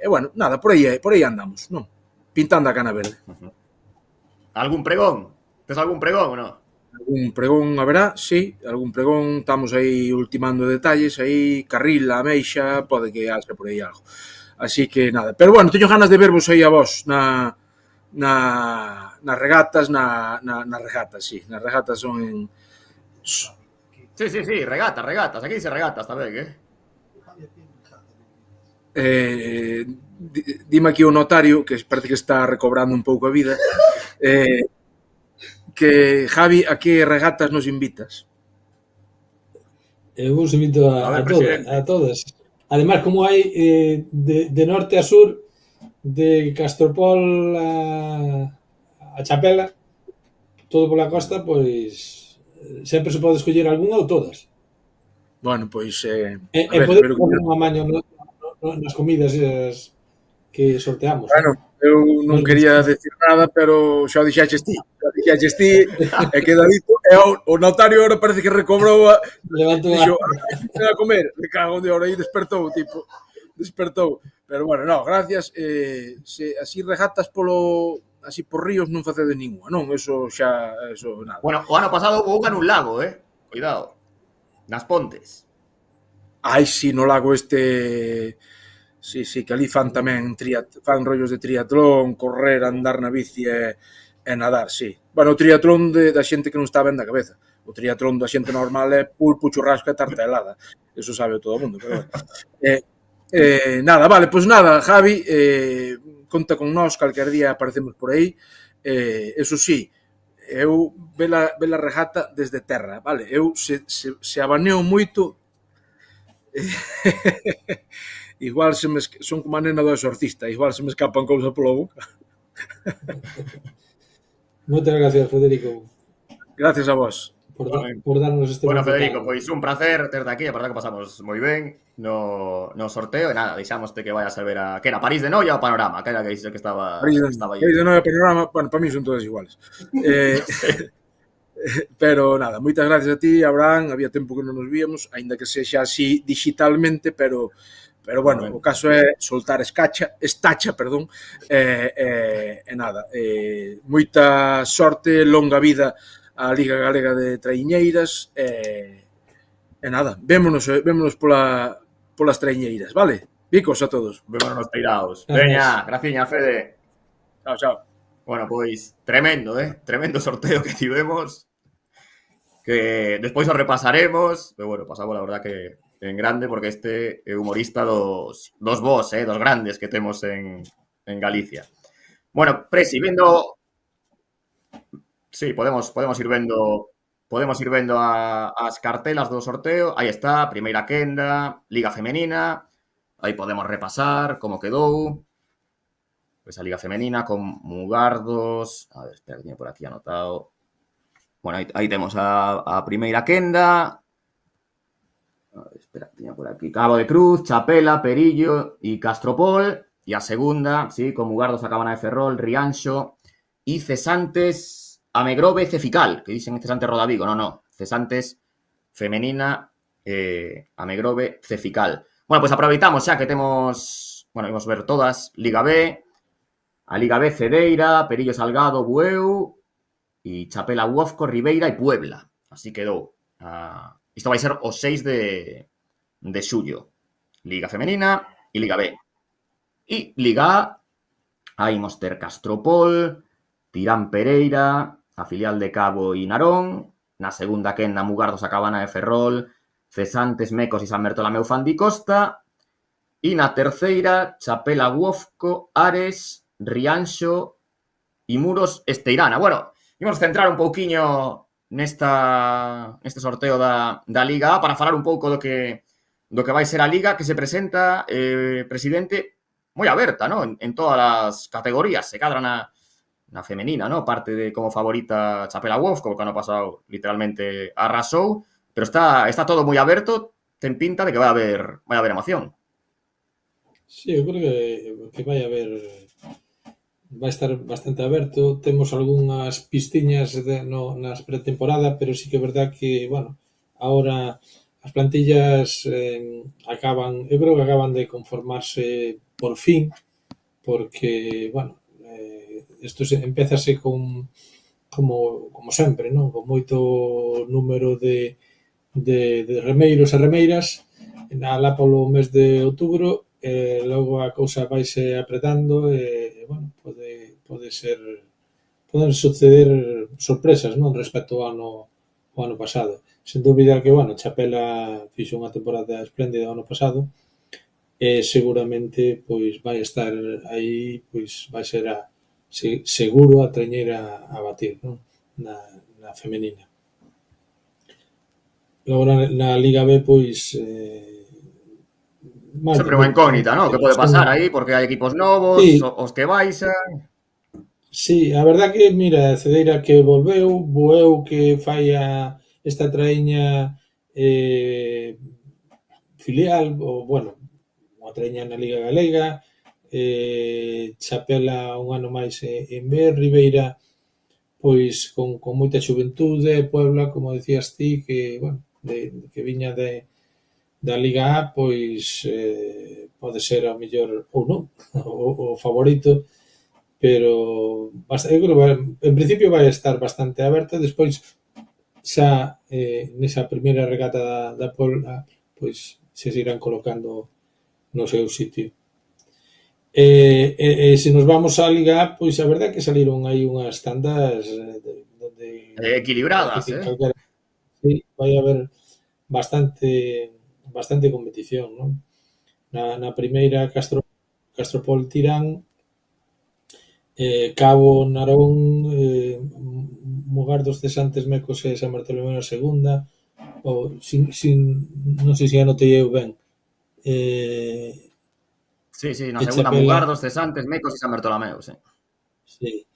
Bueno, nada, por aí andamos, non? Pintando a cana verde. Algún pregón? Tes algún pregón ou non? Algún pregón haberá, sí, algún pregón, estamos aí ultimando detalles, aí Carril, a Ameixa, pode que haxe por aí algo. Así que nada, pero bueno, teño ganas de vervos aí a vos nas regatas, nas regatas, sí, nas regatas son en... Sí, regatas, aquí dice regatas tamén, Dime aquí o notario, que parece que está recobrando un pouco a vida, que Javi, a que regatas nos invitas? Eu vos invito A ver, a todas. Además, como hai de norte a sur, de Castropol a Chapela, todo pola costa, pois sempre se pode escoller algunha ou todas. Bueno, pois... E podemos poner un amaño nas comidas que sorteamos. Bueno, eu non quería decir nada, pero xa o dixaches ti, e queda dito, e o notario ahora parece que recobrou dixo, a comer, me cago de hora, e despertou, pero bueno, no, gracias, se así regatas así por ríos non facedes ninguna, non, eso nada. Bueno, o ano pasado houve unha nun lago, cuidado, nas Pontes. Ai, si, no lago este... Sí, que ali fan tamén fan rollos de triatlón, correr, andar na bici e nadar, sí. Bueno, o triatlón da xente que non está ben da cabeza. O triatlón da xente normal é pulpo, churrasco e tarta helada. Eso sabe todo o mundo, pero nada, vale, pois nada, Javi, conta con nós, calquer día aparecemos por aí. Eso sí, eu ve la regata desde terra, vale? Eu se abaneo moito... igual son como a nena do exorcista, igual se me escapan cousas pola boca. Moitas gracias, Federico. Gracias a vos. Por darnos este... Bueno, Federico, pois un placer terte aquí, a verdade que pasamos moi ben no sorteo, e nada, deixámoste que vayas a ver que era París de Noia ou Panorama, que era que estaba París de Noia, Panorama, bueno, para mí son todas iguales. Pero nada, moitas gracias a ti, Abraham, había tempo que non nos víamos, aínda que sexa así digitalmente, pero bueno, o caso é soltar estacha, e nada, moita sorte, longa vida a Liga Galega de Traiñeiras, e nada, vémonos polas traiñeiras, vale? Bicos a todos. Vémonos teiraos. Veña, graciña, Fede. Chao. Bueno, pois, tremendo, tremendo sorteo que tivemos, que despois o repasaremos, pero bueno, pasamos la verdad que en grande, porque este é humorista dos vos, dos grandes que temos en Galicia. Bueno, Presi, vendo... Sí, podemos ir vendo as cartelas do sorteo. Aí está, primeira quenda, Liga Femenina. Aí podemos repasar como quedou. Pois a Liga Femenina con Mugardos. A ver, espera, que teño por aquí anotado. Bueno, aí temos a primeira quenda. A ver, espera, teño por aquí. Cabo de Cruz, Chapela, Perillo e Castropol. E a segunda, sí, con Mugardos, a Cabana de Ferrol, Rianxo e Cesantes, Amegrove, Cefical, que dicen Cesantes Rodavigo. No, Cesantes Femenina, Amegrove, Cefical. Bueno, pues aproveitamos xa que temos... Bueno, vamos ver todas. Liga B, a Liga B, Cedeira, Perillo Salgado, Bueu, e Chapela, Uofco, Ribeira e Puebla. Así quedou. Isto vai ser o 6 de xullo. Liga Femenina e Liga B. E Liga A, hai Moster Castropol, Tirán Pereira, a filial de Cabo e Narón, na segunda quenda Mugardos, a Cabana de Ferrol, Cesantes, Mecos e San Bertolameu, Fandi Costa, e na terceira Chapela, Uofco, Ares, Rianxo e Muros, Esteirana. Bueno, imos centrar un pouquiño neste sorteo da Liga A para falar un pouco do que vai ser a Liga, que se presenta, presidente, moi aberta, ¿no? En todas as categorías. Se cadra na femenina, ¿no? Parte de como favorita Chapela Uofco, que ano pasado literalmente arrasou, pero está todo moi aberto, ten pinta de que vai haber emoción. Sí, eu creo que vai haber, vai estar bastante aberto. Temos algunhas pistiñas nas pretemporada, pero sí que é verdad que, bueno, ahora as plantillas acaban, eu creo que acaban de conformarse por fin, porque, bueno, isto empezase como sempre, non? Con moito número de remeiros e remeiras alá polo mes de outubro, logo a cousa vaise apretando e, bueno, poden suceder sorpresas, non, respecto ao ano pasado. Sen dúbida que, bueno, Chapela fixo unha temporada espléndida o ano pasado e seguramente pois vai estar aí, pois vai ser seguro a treñeira a batir, non? Na femenina. Logo na Liga B, pois Sempre unha incógnita, ¿no? Que pode pasar aí, porque hai equipos novos, sí, os que baixan. sí, a verdad que, mira, Cedeira que volveu, Bueu que fai esta traíña filial, ou, bueno, unha traíña na Liga Galega, Chapela un ano máis en B, Ribeira pois con moita xuventude, Puebla, como decías ti, que, bueno, que viña da Liga A, pois pode ser ao mellor ou non, o favorito, pero eu creo que en principio vai estar bastante aberta, despois xa nesa primeira regata da Puebla, pois se irán colocando no seu sitio. Se nos vamos á Liga A, pois a verdade é que saliron aí unhas tandas donde Equilibradas, sí, vai haber bastante competición, non? Na primeira Castropol Tirán, Cabo Narón, Mugardos, Cesantes, Mecos e San Bartolomé na segunda, ou non sei se anotei eu ben. Sí, na segunda Chapela, Mugardos, Cesantes, Mecos e San Bartolomeu, sí. Sí.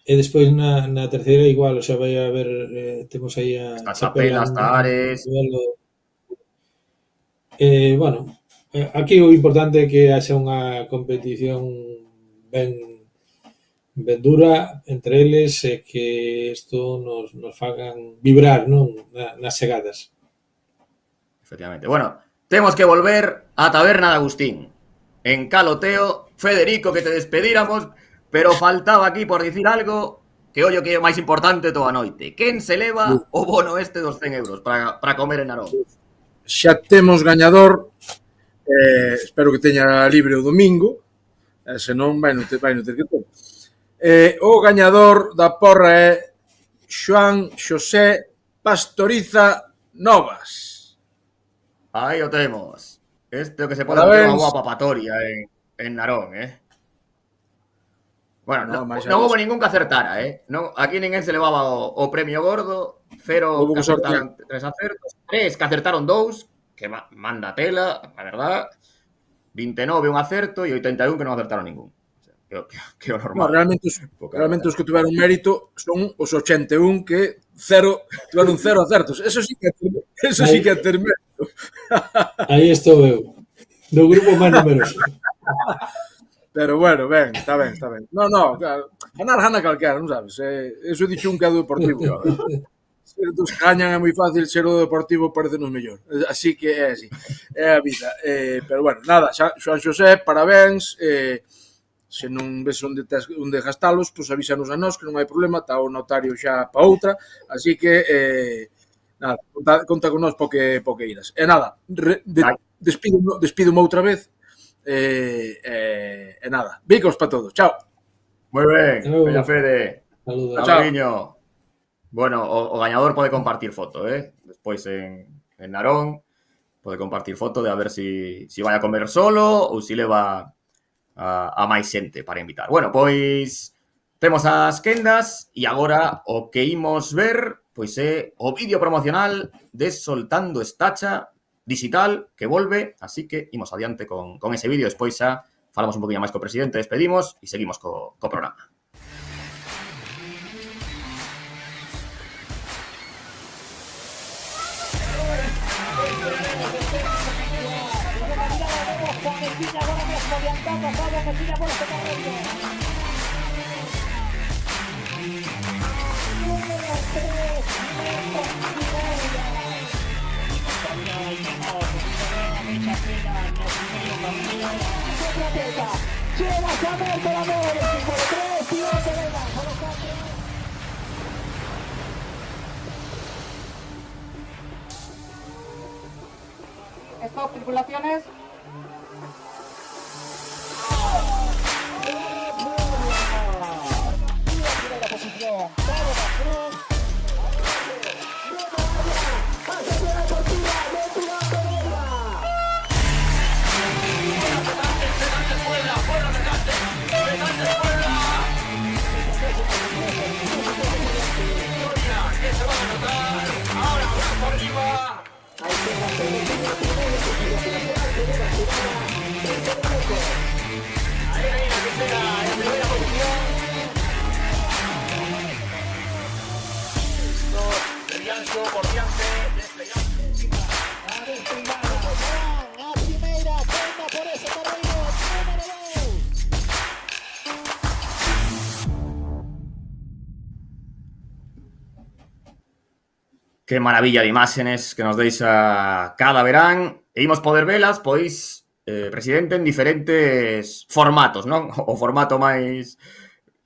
E despois na terceira igual, o sea, vai haber temos aí a Está Chapela, hasta Ares. Bueno, aquí o importante é que haxa unha competición ben dura entre eles e que isto nos fagan vibrar, non? Nas chegadas. Efectivamente. Bueno, temos que volver á taberna de Agustín. En Caloteo, Federico, que te despedíramos, pero faltaba aquí por dicir algo que ollo que é o máis importante toda a noite. Quen se leva o bono este dos 100 euros para comer en Narón? Xa temos gañador, espero que teña libre o domingo, se non vai no ter que ter. O gañador da porra é Xoán Xosé Pastoriza Novas. Aí o temos. Este que se pode hacer unha boa papatoria en Narón, Bueno, non houve ningún que acertara, Non, aquí ninguén se levaba o premio gordo, 0 que acertaron 3 acertos, 3 que acertaron 2, que manda tela, a verdad, 29 un acerto e 81 que non acertaron ningún. Que o normal. No, realmente os que tiveron mérito son os 81 que tiveron 0 acertos. Eso sí que é ter mérito. Aí estou eu, do grupo máis numeroso. Pero bueno, ben, está ben. No, claro, gana calquera, non sabes? Eso dixo un que é do Deportivo. Ser dos que gañan é moi fácil, ser o Deportivo parecenos mellor. Así que é así, é a vida. Pero bueno, nada, Xoán Xosé, parabéns. Se non ves onde gastalos, pois avísanos a nós, que non hai problema, está o notario xa pa outra, así que nada, conta con nós po que iras. E nada, despídome outra vez, e nada, bicos para todos, chao. Moi ben, Bella Fede. Saludos. Chao. Bueno, o gañador pode compartir foto, Despois en Narón pode compartir foto de a ver si vai a comer solo ou si leva a máis xente para invitar. Bueno, pois temos as quendas e agora o que imos ver pois é o vídeo promocional de Soltando Estacha digital que volve, así que imos adiante con ese vídeo, despois xa falamos un poquinho máis co presidente, despedimos e seguimos co programa. Stop, tripulaciones. Que maravilla de imágenes que nos deixa cada verán. E imos poder velas, pois, presidente, en diferentes formatos, non? O formato máis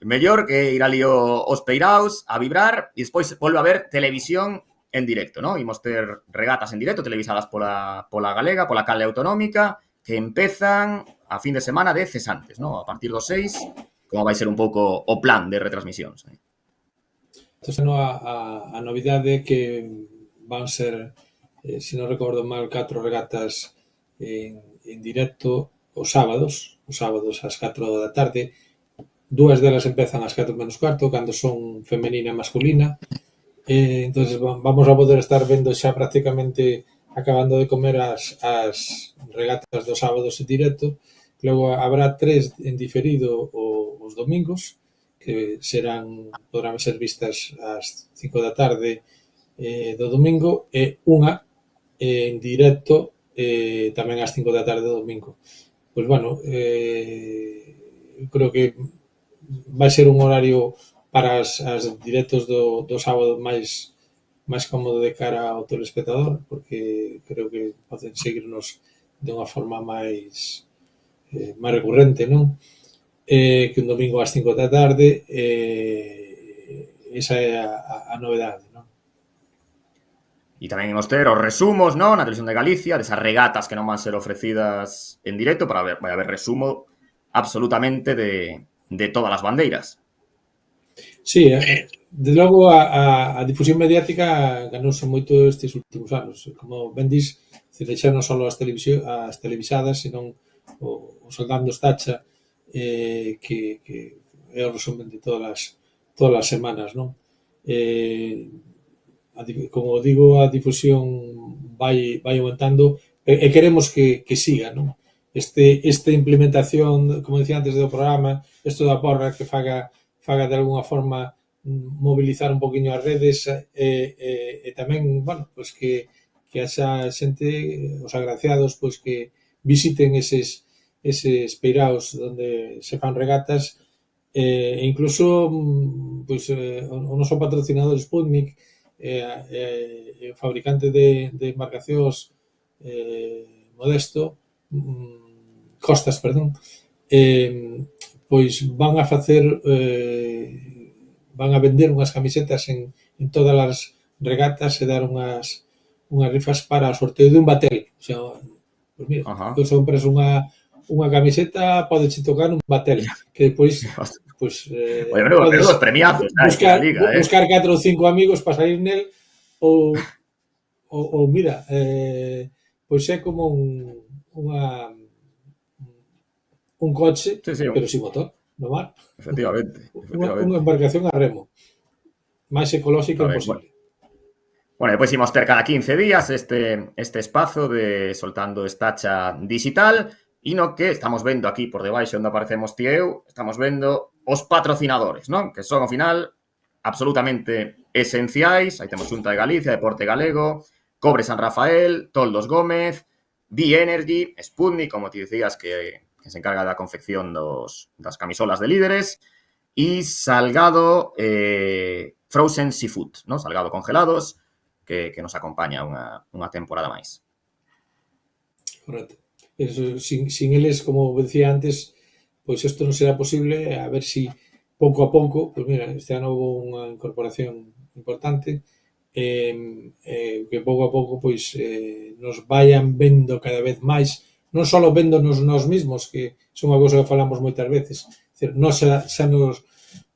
mellor que ir ali os peiraos a vibrar e despois volve a ver televisión en directo, non? Imos ter regatas en directo televisadas pola Galega, pola canle autonómica, que empezan a fin de semana de cesantes, non? A partir dos 6, como vai ser un pouco o plan de retransmisións. Entón, a novidade é que van ser, se non recordo mal, 4 regatas en directo os sábados ás 4 da tarde. 2 delas empezan ás 4 menos cuarto, cando son femenina e masculina. Entón, vamos a poder estar vendo xa prácticamente acabando de comer as regatas dos sábados en directo. Logo habrá 3 en diferido os domingos, que podrán ser vistas ás 5 da tarde do domingo, e unha en directo tamén ás 5 da tarde do domingo. Pois, bueno, creo que vai ser un horario para as directos do sábado máis cómodo de cara ao telespectador, porque creo que poden seguirnos de unha forma máis recurrente, non? Que un domingo ás 5 da tarde, esa é a novedade, non? E tamén imos ter os resumos, non? Na televisión de Galicia, desas regatas que non van ser ofrecidas en directo, vai haber resumo absolutamente de todas as bandeiras. Sí, de logo a difusión mediática ganouse moito estes últimos anos. Como ben dis, xa non só as televisadas, senón o Soldando Estacha, que é o resumen de todas as semanas, non? Como digo, a difusión vai aumentando e queremos que siga, non? Esta implementación, como decía antes do programa, isto da porra que faga de alguna forma mobilizar un poquinho as redes e tamén, bueno, pois que haxa xente, os agraciados, pois que visiten eses peiraos onde se fan regatas, e incluso pois o noso patrocinador Sputnik, o fabricante de embarcacións Modesto, Costas, perdón, pois van a vender unhas camisetas en todas as regatas e dar unhas rifas para o sorteo de un batel. O sea, pois mira, se compras unha camiseta, podeche tocar un batel, que depois pois podes premiazos, buscar 4 ou 5 amigos para salir nel, ou mira, pois é como un coche, pero sin motor, no mar. Efectivamente. Unha embarcación a remo. Máis ecolóxica imposible. Bueno, depois imos ter cada 15 días este espazo de Soltando Estacha Digital, e no que estamos vendo aquí por debaixo onde aparecemos ti e eu, estamos vendo os patrocinadores, non? Que son, ao final, absolutamente esenciais. Aí temos Xunta de Galicia, Deporte Galego, Cobre San Rafael, Toldos Gómez, B-Energy, Sputnik, como te dicías, que se encarga da confección das camisolas de líderes, e Salgado Frozen Seafood, ¿no? Salgado Congelados, que nos acompaña unha temporada máis. Correcto. Eso, sin eles, como decía antes, pois isto non será posible, a ver si pouco a pouco, pois mira, este ano houve unha incorporación importante, que pouco a pouco pois nos vayan vendo cada vez máis, non só véndonos nós mismos, que son unha cousa que falamos moitas veces, decir, nós xa nos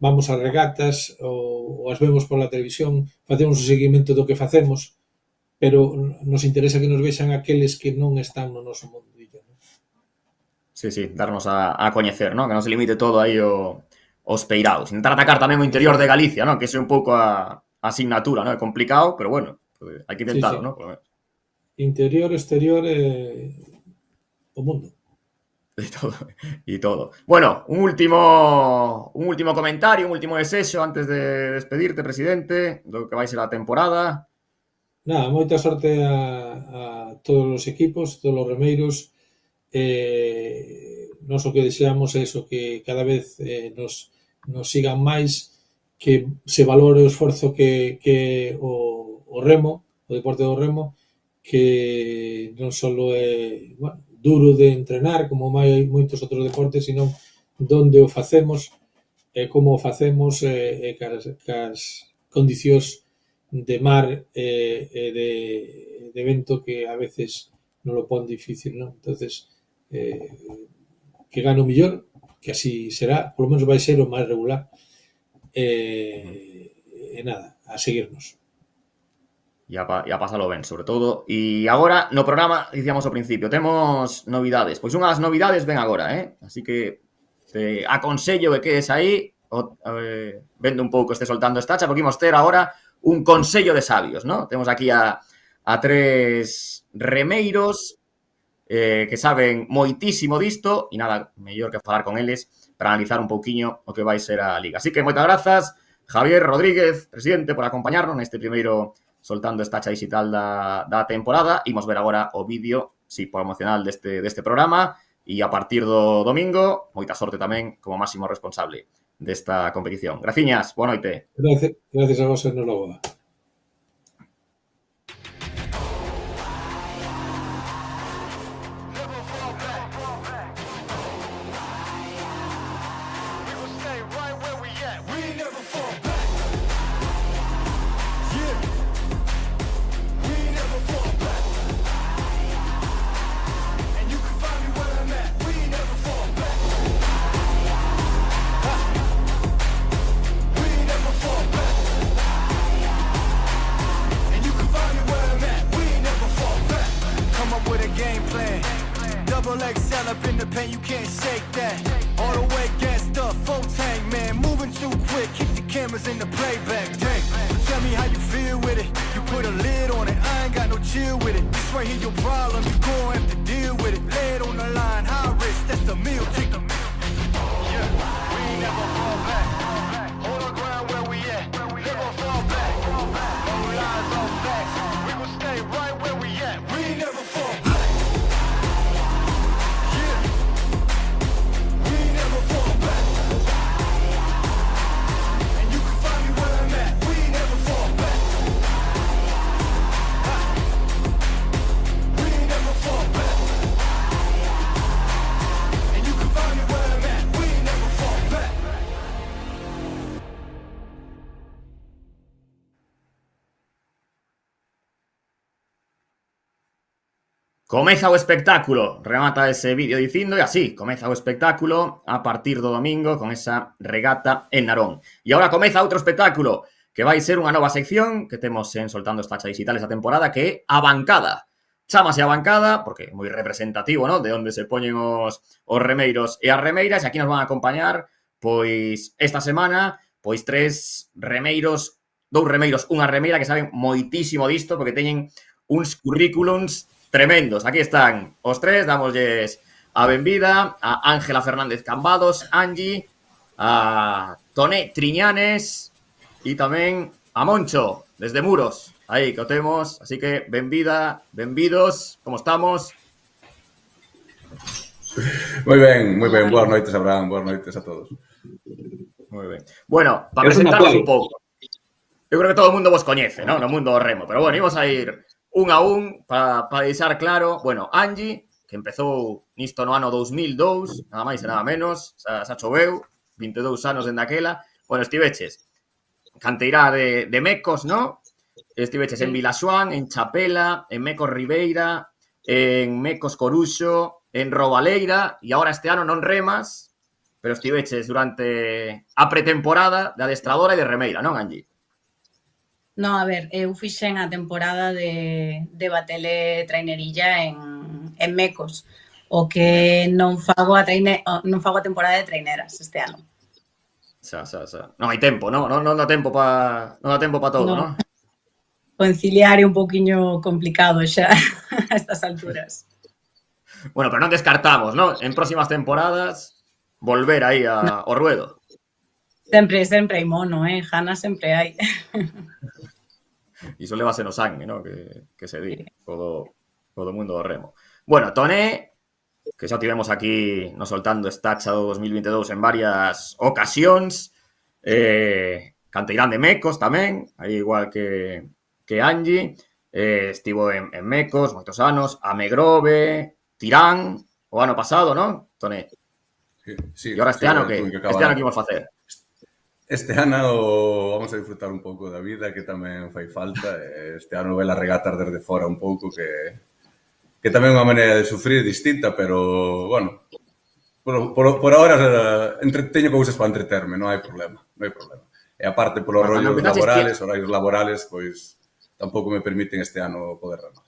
vamos a regatas ou as vemos pola televisión, facemos o seguimento do que facemos, pero nos interesa que nos vexan aqueles que non están no noso mundo. Sí, sí, darnos a coñecer, ¿no? Que non se limite todo aí os peiraos. Intentar atacar tamén o interior de Galicia, ¿no? Que ese é un pouco a asignatura, ¿no? É complicado, pero bueno, pues hai que intentarlo, sí. ¿no? Interior, exterior, o mundo. Y todo. Bueno, un último comentario, un último desexo antes de despedirte, presidente, do que vai ser a temporada. Nada, moita sorte a todos os equipos, todos os remeiros. Nos o que deseamos é eso, que cada vez nos sigan máis, que se valore o esforzo que o remo, o deporte do remo, que non só é duro de entrenar como moitos outros deportes, sino donde o facemos, como o facemos, cas condicións de mar e de vento que a veces non lo pon difícil, non? Entonces, que gane o millor, que así será, polo menos vai ser o máis regular, e nada, a seguirnos. E a pasalo ben, sobre todo. E agora, no programa, dicíamos ao principio, temos novidades. Pois unhas novidades ven agora, Así que te aconsello que quedes aí, vendo un pouco este Soltando Estacha, porque imos ter agora un consello de sabios, ¿no? Temos aquí a tres remeiros que saben moitísimo disto, e nada, mellor que falar con eles para analizar un pouquiño o que vai ser a Liga. Así que moitas grazas, Javier Rodríguez, presidente, por acompañarnos neste primeiro Soltando Estacha digital da temporada. Imos ver agora o vídeo promocional deste programa, e a partir do domingo, moita sorte tamén como máximo responsable desta competición. Graciñas, boa noite. Gracias a vos, enhorabuena. XL up in the paint, you can't shake that. All the way gassed up, full tank, man. Moving too quick, keep the cameras in the playback tank. So tell me how you feel with it. You put a lid on it, I ain't got no chill with it. This right here your problem, you gon' have to deal with it. Lay it on the line, high risk, that's the meal ticket. Yeah, we ain't never fall back. Hold our ground where we at. Never fall back. No lies, no facts. We gon' stay right where we at. We ain't never fall back. Comeza o espectáculo, remata ese vídeo dicindo, e así, comeza o espectáculo a partir do domingo con esa regata en Narón. E agora comeza outro espectáculo, que vai ser unha nova sección que temos en Soltando Estacha Digital esta temporada, que é a bancada. Chámase a bancada, porque é moi representativo, ¿no?, de onde se poñen os remeiros e as remeiras, e aquí nos van a acompañar, pois, esta semana, pois, dous remeiros, unha remeira que saben moitísimo disto, porque teñen uns currículums tremendos. Aquí están os tres, dámoslles a benvida a Ángela Fernández Cambados, Angie, a Toné Triñanes e tamén a Moncho, desde Muros. Aí que o temos, así que benvida, benvidos, como estamos? moi ben. Boas noites, Abraham. Boas noites a todos. Moi ben. Bueno, para Eu son presentarnos Apoio. un pouco. Eu creo que todo o mundo vos coñece, ¿no? No mundo do remo. Pero bueno, imos a ir un a un para deixar claro. Bueno, Angie, que empezou nisto no ano 2002, nada máis e nada menos, xa choveu, 22 anos dende aquela. Bueno, estiveches canteirá de Mecos, ¿no? Estiveches en Vilaxoán, en Chapela, en Mecos Ribeira, en Mecos Coruxo, en Robaleira, e agora este ano non remas, pero estiveches durante a pretemporada de adestradora e de remeira, non, Angie? No, a ver, eu fixen a temporada de Batele trainerilla en Mecos, o que non fago a temporada de traineras este ano. Xa. Non hai tempo, non dá tempo para todo, non? Conciliar é un pouquiño complicado xa a estas alturas. Bueno, pero non descartamos, non? En próximas temporadas volver aí ao ruedo. Sempre hai mono, Jana sempre hai. Iso levase no sangue, non? Que se di, todo mundo do remo. Bueno, Toné, que xa tivemos aquí no soltando Estacha do 2022 en varias ocasións, canteirán de Mecos tamén, aí igual que Angie, estivo en Mecos moitos anos, a Megrove, Tirán, o ano pasado, non, Toné? Sí, e agora este ano que imos facer? Este ano vamos a disfrutar un pouco da vida, que tamén fai falta. Este ano ve a regatas desde fora un pouco, que tamén é unha maneira de sufrir distinta, pero, bueno, por ahora teño cousas para entreterme, non hai problema. E aparte, polos rollos horarios laborales, pois tampouco me permiten este ano poder remar.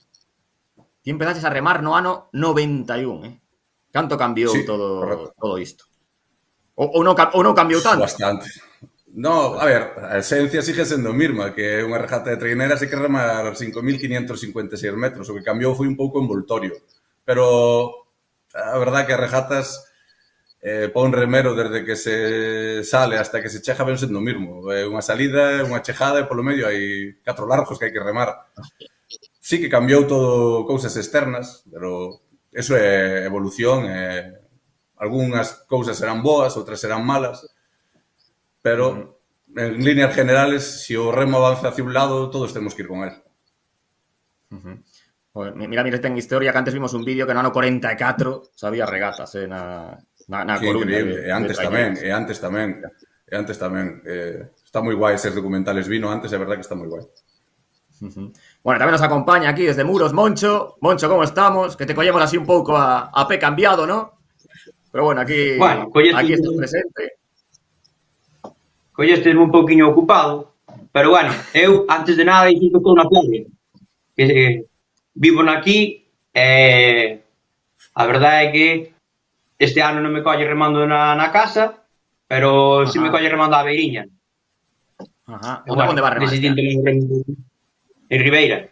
Ti empezaches a remar no ano 91, Canto cambiou todo isto? Ou non cambiou tanto? Bastante. No, a ver, a esencia sigue sendo a mesma, que é unha regata de traineras e que remar 5.556 metros. O que cambiou foi un pouco o envoltorio. Pero a verdad que as regatas para un remero desde que se sale hasta que se chega ven sendo o mesmo. Unha salida, unha chegada e polo medio hai 4 largos que hai que remar. Sí que cambiou todo cousas externas, pero eso é evolución. Algúnas cousas serán boas, outras serán malas. Pero, en líneas generales, se o remo avanza hacia un lado, todos temos que ir con él. Mira, ten historia que antes vimos un vídeo que no ano 44 sabía regatas na Coruña. Increíble, e antes tamén. Está moi guai eses documentales, vino antes, é verdad que está moi guai. Bueno, tamén nos acompaña aquí desde Muros Moncho. Moncho, como estamos? Que te collemos así un pouco a pé cambiado, ¿no? Pero bueno, aquí estás presente. Colleste un pouquiño ocupado, pero bueno, eu, antes de nada, dicir que estou na playa. Que vivo aquí, a verdade é que este ano non me colle remando na casa, pero si me colle remando á beiriña. Onde vas remar? En Ribeira.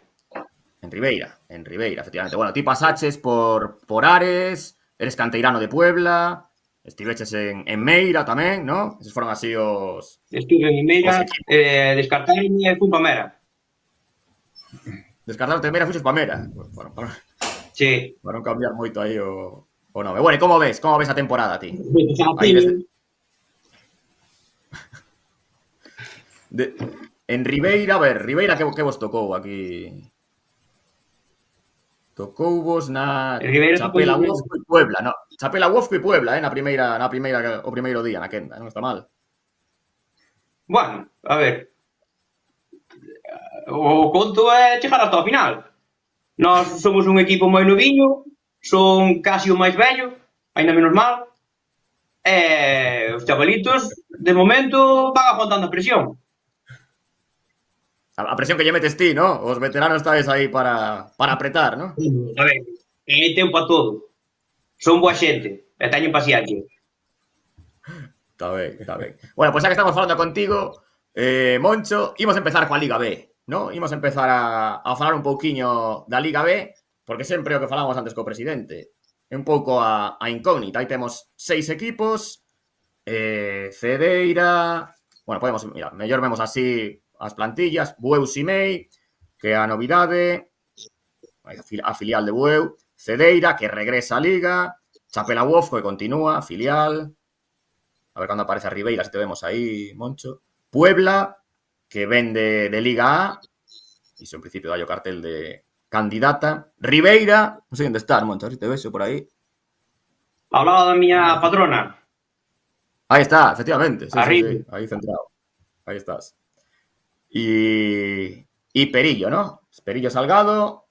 En Ribeira, efectivamente. Bueno, ti pasaches por Ares, eres canteirano de Puebla, estiveches en Meira tamén, ¿no? Esos foron así os... Estuve en Meira, descartarme e fui pa Mera. Descartaron de Mera, fuxes pa Mera. Sí. Para non cambiar moito aí o nome. Bueno, e como ves a temporada, ti? En Ribeira, a ver, Ribeira que vos tocou aquí? Tocou vos na Chapela Uofco e Puebla, no. Chapela Uofco e Puebla, na primeira o primeiro día na quenda, non está mal. Bueno, a ver. O conto é chegar hasta o final. Nós somos un equipo moi noviño, son casi o máis vello, ainda menos mal. Os chavalitos, de momento, van aguantando a presión. A presión que lle metes ti, ¿no? Os veteranos estáis aí para apretar, ¿no? A ver, hai tempo a todo. Son boa xente, e teñen paciencia. Está ben. Bueno, pues xa que estamos falando contigo, Moncho, imos empezar coa Liga B, ¿no? Imos empezar a falar un pouquiño da Liga B, porque sempre o que falamos antes co presidente é un pouco a incógnita. Aí temos 6 equipos, Cedeira... Bueno, podemos, mira, mellor vemos así as plantillas, Bueu Simei, que é a novidade, a filial de Bueu, Cedeira, que regresa a Liga, Chapela Wolf, que continúa, filial. A ver cando aparece a Ribeira, se te vemos aí, Moncho. Puebla, que ven de Liga A. Iso en principio dai o cartel de candidata. Ribeira, non sei onde estás, Moncho, a ver se te vexo por aí. Ao lado da miña patrona. Ahí está, efectivamente. Sí, Arriba. sí, ahí centrado. Ahí estás. Y Perillo, ¿no? Perillo Salgado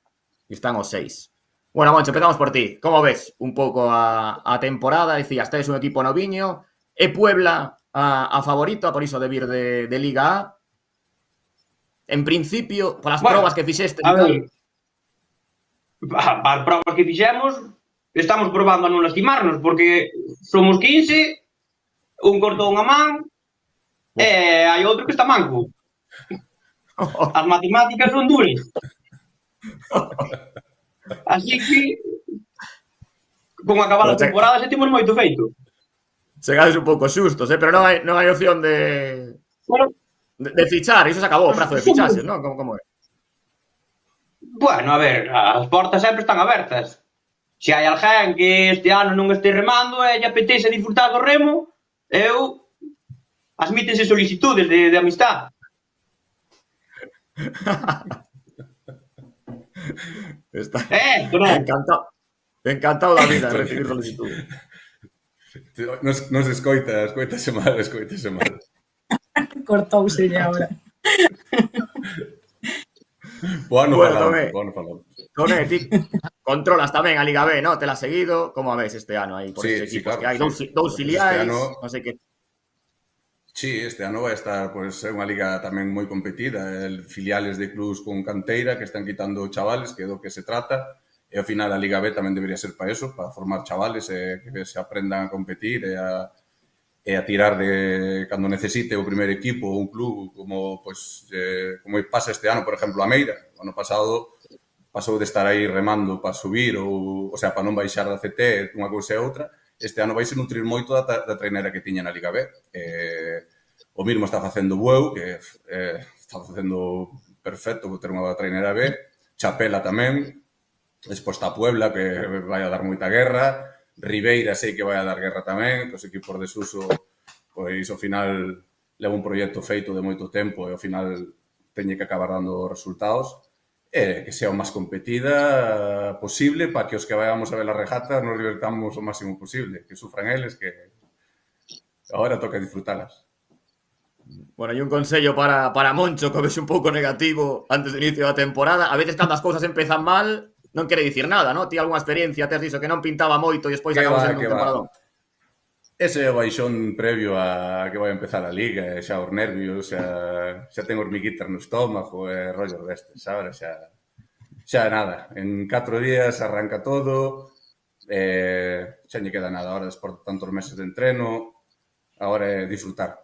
y están os 6. Bueno, Moncho, empezamos por ti. ¿Cómo ves un pouco a temporada? Decías, tes un equipo noviño. É Puebla a favorito, por iso de vir de Liga A. En principio, polas probas que fixeste... A ver, as probas que fixemos, estamos probando a non lastimarnos, porque somos 15, un cortou unha man, e hai outro que está manco. As matemáticas son duras. Así que, con acabar a temporada, xa temos moito feito. Chegades un pouco xustos, pero non hai opción de fichar, iso se acabou o prazo de fichaxes, non? Como é? Bueno, a ver, as portas sempre están abertas. Se hai alguén que este ano non este remando e lle apetece disfrutar do remo, admítense solicitudes de amistad. Está encantado da vida de recibir solicitudes. Non se escoitase mal. Cortouse agora. Bueno, Tomé. Tomé. Ti controlas tamén a Liga B, ¿no? Te la has seguido. Como a ves este ano aí por esos equipos? Claro, que hai dous filiais, non sei que... Sí, este ano vai estar unha liga tamén moi competida, filiales de clubs con canteira que están quitando chavales, que é do que se trata, e ao final a Liga B tamén debería ser para eso, para formar chavales e que se aprendan a competir e a tirar de cando necesite o primer equipo ou un club, como pasa este ano, por exemplo, a Meira. O ano pasado pasou de estar aí remando para subir, o sea, para non baixar da CT, unha cousa e outra. Este ano vai se nutrir moito da trainera que tiña na Liga B. O mismo está facendo Bueu, que está facendo perfecto ter unha trainera B. Chapela tamén. Despois está Puebla, que vai a dar moita guerra. Ribeira sei que vai a dar guerra tamén. Os equipos de Suso, pois, ao final, leva un proxecto feito de moito tempo e ao final teñe que acabar dando resultados. Que sea o máis competida posible para que os que vayamos a ver a regata nos divertamos o máximo posible, que sufran eles, que agora toca disfrutalas. Bueno, hai un consello para Moncho, que ves un pouco negativo antes do inicio da temporada. A veces cando as cousas empezan mal, non quere dicir nada, non? Ti algunha experiencia, tes diso que non pintaba moito e despois acabou sendo un temporadón. Ese é o baixón previo a que vai empezar a liga, xa os nervios, xa ten hormiguitas no estómago e rollos destes, sabes? Xa nada, en 4 días arranca todo, xa non queda nada, ahora despois de tantos meses de entreno, agora é disfrutar.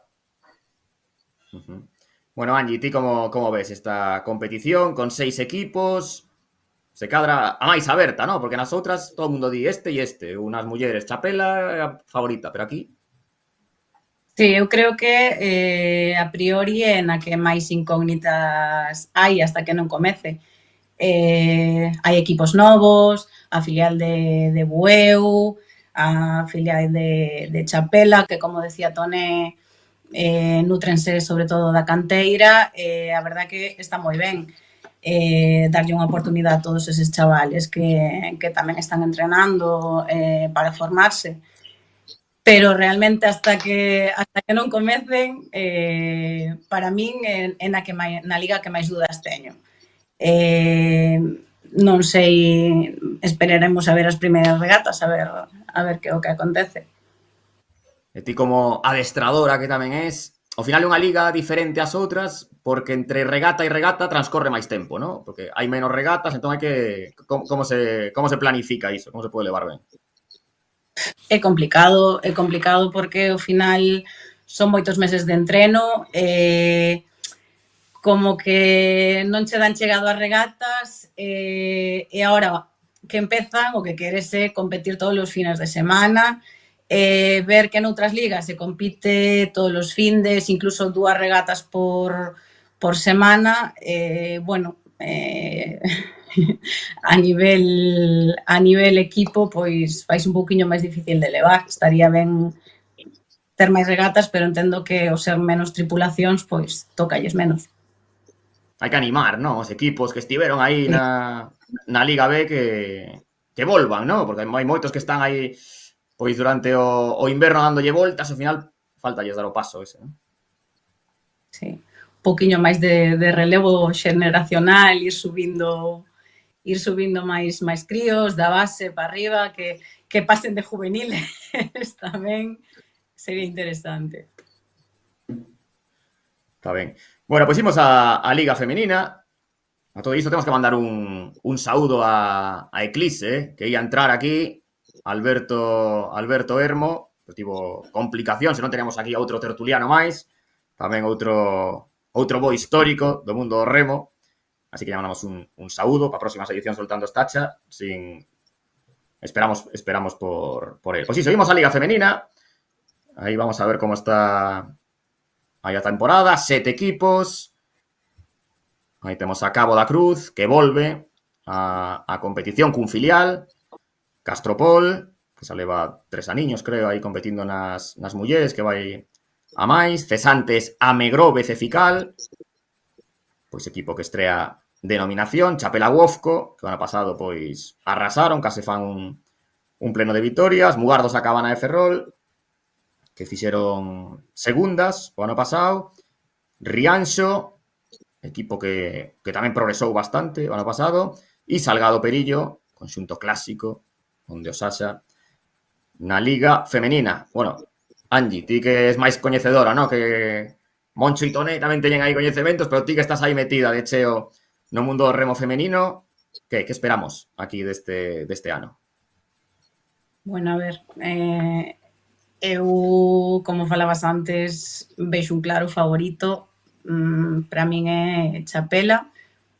Bueno, Angie, ti como ves esta competición con 6 equipos? Se cadra a máis aberta, ¿no? Porque nas outras todo o mundo di este e este. Unas mulleres, Chapela é a favorita, pero aquí... Sí, eu creo que a priori é na que máis incógnitas hai hasta que non comece. Hai equipos novos, a filial de Bueu, a filial de Chapela, que como decía Tone, nutrense sobre todo da canteira, a verdad que está moi ben. Darlle unha oportunidade a todos eses chavales que tamén están entrenando para formarse. Pero realmente hasta que non comecen, para min é na liga que máis dudas teño. Non sei, esperaremos a ver as primeiras regatas, a ver que é o que acontece. E ti como adestradora que tamén és, ao final é unha liga diferente ás outras porque entre regata e regata transcorre máis tempo, ¿no? Porque hai menos regatas, entón hai que... Como se planifica iso? Como se pode levar ben? É complicado porque ao final son moitos meses de entreno, como que non che dan chegado as regatas e agora que empezan o que queres é competir todos os fines de semana, ver que noutras ligas se compite todos os findes, incluso 2 regatas por semana, bueno, a nivel equipo, pois vais un pouquiño máis difícil de levar. Estaría ben ter máis regatas, pero entendo que ao ser menos tripulacións, pois tocalles menos. Hai que animar, non? Os equipos que estiveron aí Sí. na Liga B que volvan, non? Porque hai moitos que están aí pois durante o inverno dándolle voltas, ao final faltalles dar o paso ese, non? Sí. Un pouquiño máis de relevo xeneracional, ir subindo máis críos da base para arriba, que pasen de juveniles tamén sería interesante. Está ben. Bueno, pois imos a Liga Femenina. A todo isto temos que mandar un saúdo a Eclipse, que ia entrar aquí, Alberto Hermo, que tivo complicacións, se non teníamos aquí outro tertuliano máis, tamén outro bo histórico do mundo do remo, así que lle mandamos un saúdo para próximas edicións soltando estacha, esperamos por él. Pois iso, vimos a Liga Femenina, aí vamos a ver como está aí a temporada, 7 equipos. Aí temos a Cabo da Cruz, que volve a competición cun filial, Castropol, que xa leva 3 aniños, creo, aí competindo nas mulleres, que vai a máis, Cesantes, Amegrove, Cefical, pois equipo que estrea denominación, Chapela Wofco, que o ano pasado pois arrasaron, case fan un pleno de vitorias, Mugardos a Cabana de Ferrol, que fixeron segundas o ano pasado, Rianxo, equipo que tamén progresou bastante o ano pasado, e Salgado Perillo, conxunto clásico, onde o Sasha na Liga Femenina. Bueno, Angie, ti que es máis coñecedora, ¿no? Que Moncho e Toné tamén teñen aí coñecementos, pero ti que estás aí metida de cheo no mundo do remo femenino, que esperamos aquí deste ano? Bueno, a ver, eu, como falabas antes, vexo un claro favorito, para min é Chapela,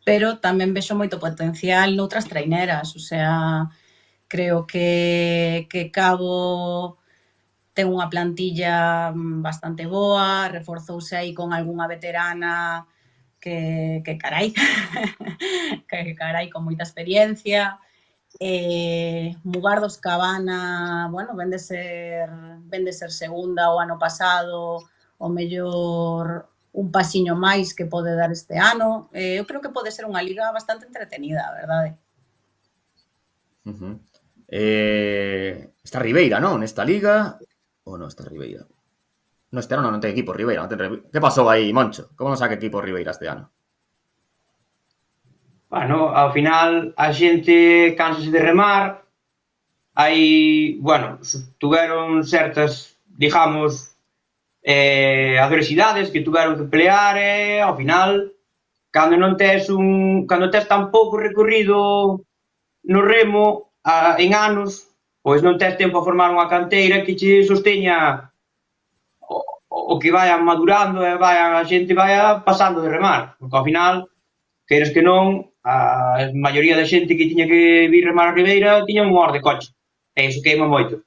pero tamén vexo moito potencial noutras traineras, o sea, creo que Cabo ten unha plantilla bastante boa, reforzouse aí con algunha veterana que carai, que carai, con moita experiencia. Mugardos Cabana, bueno, ven de ser segunda o ano pasado, o mellor un pasiño máis que pode dar este ano. Eu creo que pode ser unha liga bastante entretenida, a verdade. Está Ribeira, non? Nesta liga ou non está Ribeira? No, este ano non ten equipo Ribeira. Que pasou aí, Moncho? Como non saca equipo Ribeira este ano? Bueno, ao final a xente cánsase de remar, hai, bueno, tuveron certas, digamos, adversidades que tuveron que pelear e ao final cando tes tan pouco recorrido no remo en anos, pois non tes tempo a formar unha canteira que che sosteña o que vayan madurando e a xente vaya pasando de remar, porque ao final, queres que non, a maioría da xente que tiña que vir remar a Ribeira tiña un hor de coche, e iso queima moito.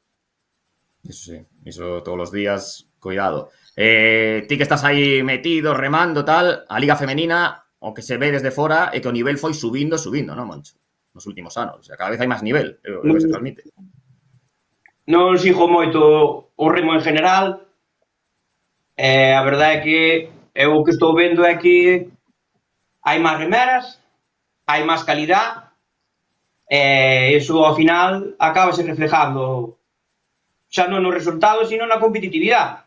Eso sí, iso todos os días, cuidado. Ti que estás aí metido, remando, tal, a Liga Femenina, o que se ve desde fora é que o nivel foi subindo, non, Moncho? Nos últimos anos, o sea, cada vez hai máis nivel, é o que se transmite. Non sigo moito o remo en general, a verdade é que o que estou vendo é que hai máis remeras, hai máis calidad, e iso ao final acabase reflejando xa non nos resultados, sino na competitividade.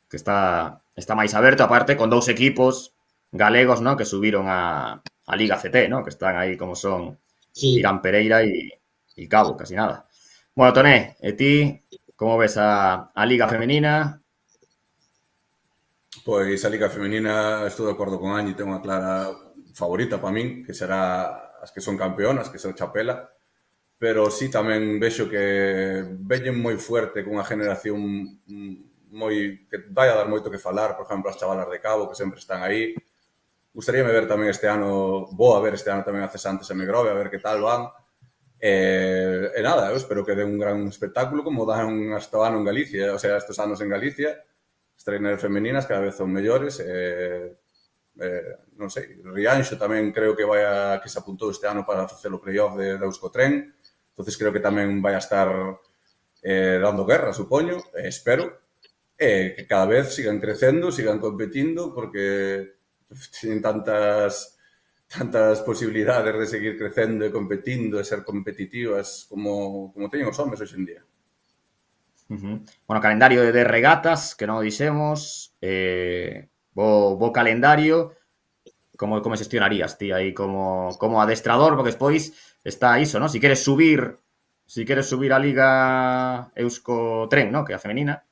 Que está máis aberto, aparte, con 2 equipos galegos, ¿no? Que subiron a Liga CT, ¿no? Que están aí como son Irán Pereira e Cabo, casi nada. Bueno, Toné, e ti, como ves a Liga Femenina? Pois a Liga Femenina, estou de acordo con Angie, ten unha clara favorita para min, que será as que son campeonas, que son Chapela, pero sí tamén vexo que veñen moi fuerte cunha generación que vai a dar moito que falar, por exemplo, as chavalas de Cabo, que sempre están aí. Gustaríame ver tamén este ano, vou a ver este ano tamén a Cesantes e Megrove, a ver que tal van. E nada, eu espero que dé un gran espectáculo como dan hasta o ano en Galicia, o sea, estes anos en Galicia. As traineras femeninas cada vez son mellores, Non sei, Rianxo tamén creo que que se apuntou este ano para facer o playoff de Euskotren, entonces creo que tamén vai a estar dando guerra, supoño, espero, que cada vez sigan crecendo, sigan competindo, porque tienen tantas posibilidades de seguir crecendo e competindo e ser competitivas como teñen os homes hoxe en día. Bueno, calendario de regatas, que non o dixemos, bo calendario, como xestionarías ti aí como adestrador, porque despois está iso, ¿no? Si queres subir a Liga Euskotren, ¿no? Que é a femenina,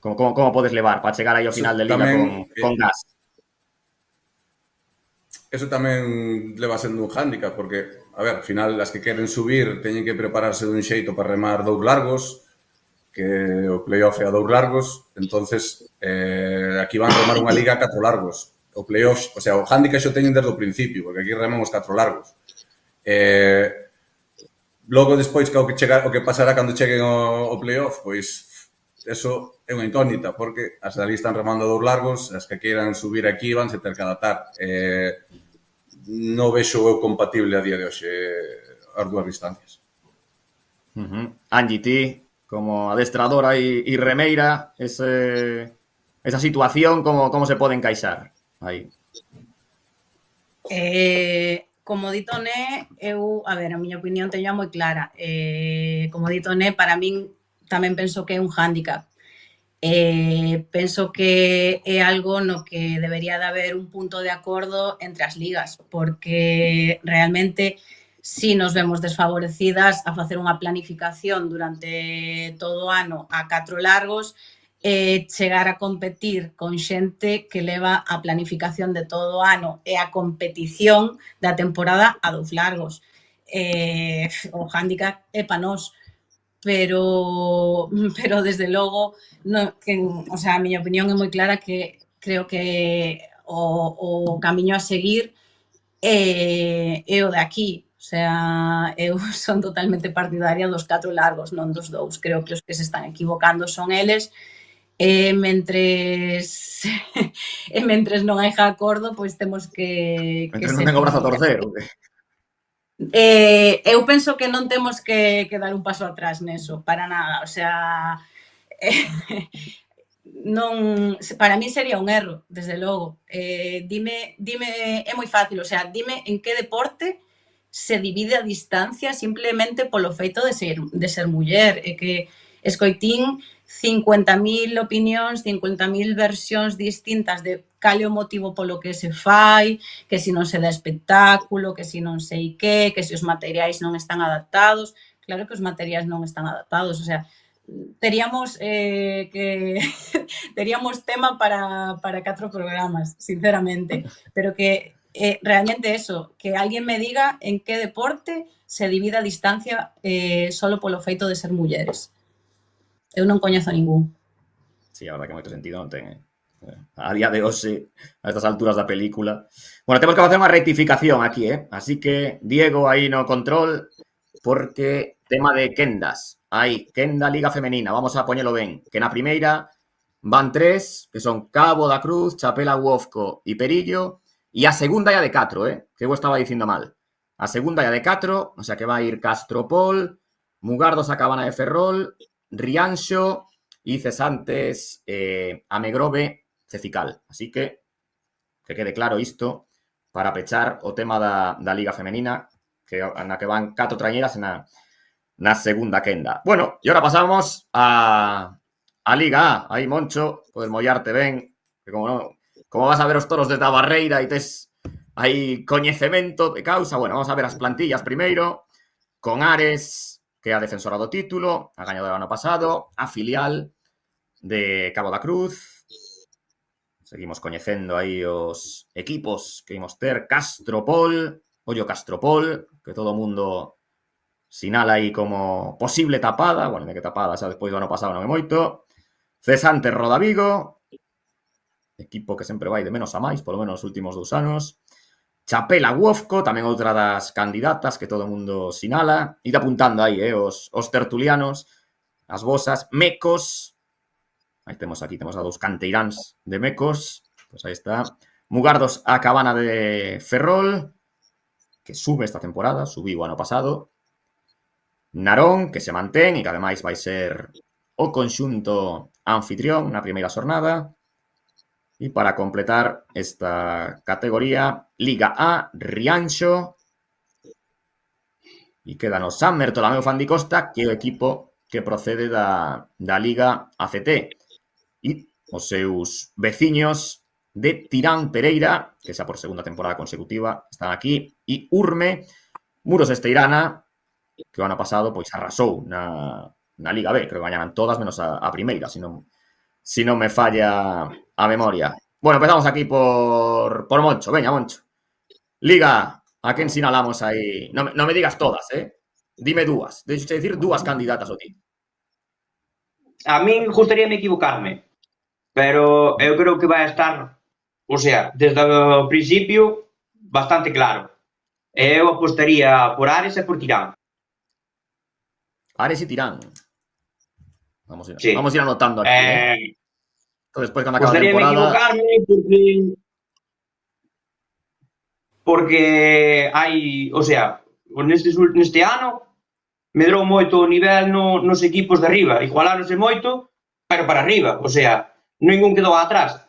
como podes levar para chegar aí ao final de Liga con gas? Eso tamén leva sendo un hándicap, porque, a ver, ao final, as que queren subir teñen que prepararse dun xeito para remar 2 largos, que o playoff é a 2 largos, entonces aquí van remar unha liga a 4 largos. O playoff, o sea, o hándicap xo teñen desde o principio, porque aquí remamos 4 largos. Logo, despois, o que pasará cando cheguen ao playoff, pois, eso é unha incógnita, porque as ali están remando 2 largos, as que queiran subir aquí van se ter que adaptar. Non vexo eu compatible a día de hoxe as 2 distancias. Angie, ti, como adestradora e remeira, esa situación, como se pode encaixar aí? Como dito Né, a miña opinión teño moi clara. Como dito Né, para min tamén penso que é un hándicap. Penso que é algo no que debería de haber un punto de acordo entre as ligas, porque realmente si nos vemos desfavorecidas a facer unha planificación durante todo o ano a 4 largos, chegar a competir con xente que leva a planificación de todo o ano e a competición da temporada a 2 largos. O hándicap é pa nós. Pero desde logo, a miña opinión é moi clara, que creo que o camiño a seguir é o de aquí. O sea, eu son totalmente partidaria dos 4 largos, non dos 2. Creo que os que se están equivocando son eles. Mentres non hai acordo, pois temos que Mentres non ten o brazo a torcer. Eu penso que non temos que dar un paso atrás neso, para nada. O sea, non, para mí sería un erro, desde logo. Dime, é moi fácil, o sea, dime en que deporte se divide a distancia simplemente polo feito de ser muller. É que escoitín 50.000 opinións, 50.000 versións distintas de cal é o motivo polo que se fai, que se non se dá espectáculo, que se non sei que se os materiais non están adaptados. Claro que os materiais non están adaptados, o sea, teríamos tema para 4 programas, sinceramente, pero que realmente eso, que alguén me diga en que deporte se divide a distancia solo polo feito de ser mulleres. Eu non coñezo ningún. Sí, a verdad que moito sentido non ten. A día de hoxe, a estas alturas da película. Bueno, temos que facer unha rectificación aquí, Así que, Diego, aí no control, porque tema de quendas. Hai quenda Liga Femenina, vamos a poñelo ben. Que na primeira van 3, que son Cabo da Cruz, Chapela Uofco e Perillo, e a segunda é a de 4, que eu estaba dicindo mal. A segunda é a de 4, o sea que vai ir Castropol, Mugardos a Cabana de Ferrol, Rianxo e cesantes Amegrove, Cecical. Así que quede claro isto para pechar o tema da Liga Femenina, na que van 4 traiñeras na segunda quenda. Bueno, e ahora pasamos a Liga A. Aí, Moncho, podes mollarte ben, que como vas a ver os toros desde a barreira e tes aí coñecemento de causa. Bueno, vamos a ver as plantillas primeiro, con Ares, que é a defensora do título, a gañadora do ano pasado, a filial de Cabo da Cruz. Seguimos coñecendo aí os equipos que imos ter. Castropol, ollo Castropol, que todo o mundo sinala aí como posible tapada. Bueno, de que tapada xa despois do ano pasado non é moito. Cesantes Rodavigo, equipo que sempre vai de menos a máis, polo menos nos últimos 2 anos. Chapela Uofco, tamén outra das candidatas que todo o mundo sinala. Ir apuntando aí, os tertulianos, as vosas. Mecos, aí temos a 2 canteiráns de Mecos. Pues ahí está. Mugardos a Cabana de Ferrol, que sube esta temporada, subiu o ano pasado. Narón, que se mantén e que ademais vai ser o conxunto anfitrión na primeira xornada. E para completar esta categoría, Liga A, Rianxo. E queda no San Bertolomeu Fandicosta, que é o equipo que procede da Liga ACT. E os seus veciños de Tirán Pereira, que xa por segunda temporada consecutiva están aquí, e Urme, Muros Esteirana, que o ano pasado pois arrasou na Liga B, creo que gañaran todas menos a primeira, se non me falla a memoria. Bueno, empezamos aquí por Moncho. Veña, Moncho. Liga, a quen sinalamos aí? Non me digas todas, Dime dúas. Deixo dicir dúas candidatas ao título. A min gustaríame equivocarme, pero eu creo que vai estar, o sea, desde o principio, bastante claro. Eu apostaría por Ares e por Tirán. Ares e Tirán. Vamos a ir anotando aquí. Entonces, despois, cando acabe a Gustaríame temporada... equivocarme porque hai, o sea, neste ano medrou moito o nivel nos equipos de arriba, igualáronse moito, pero para arriba, o sea, ningún quedou atrás.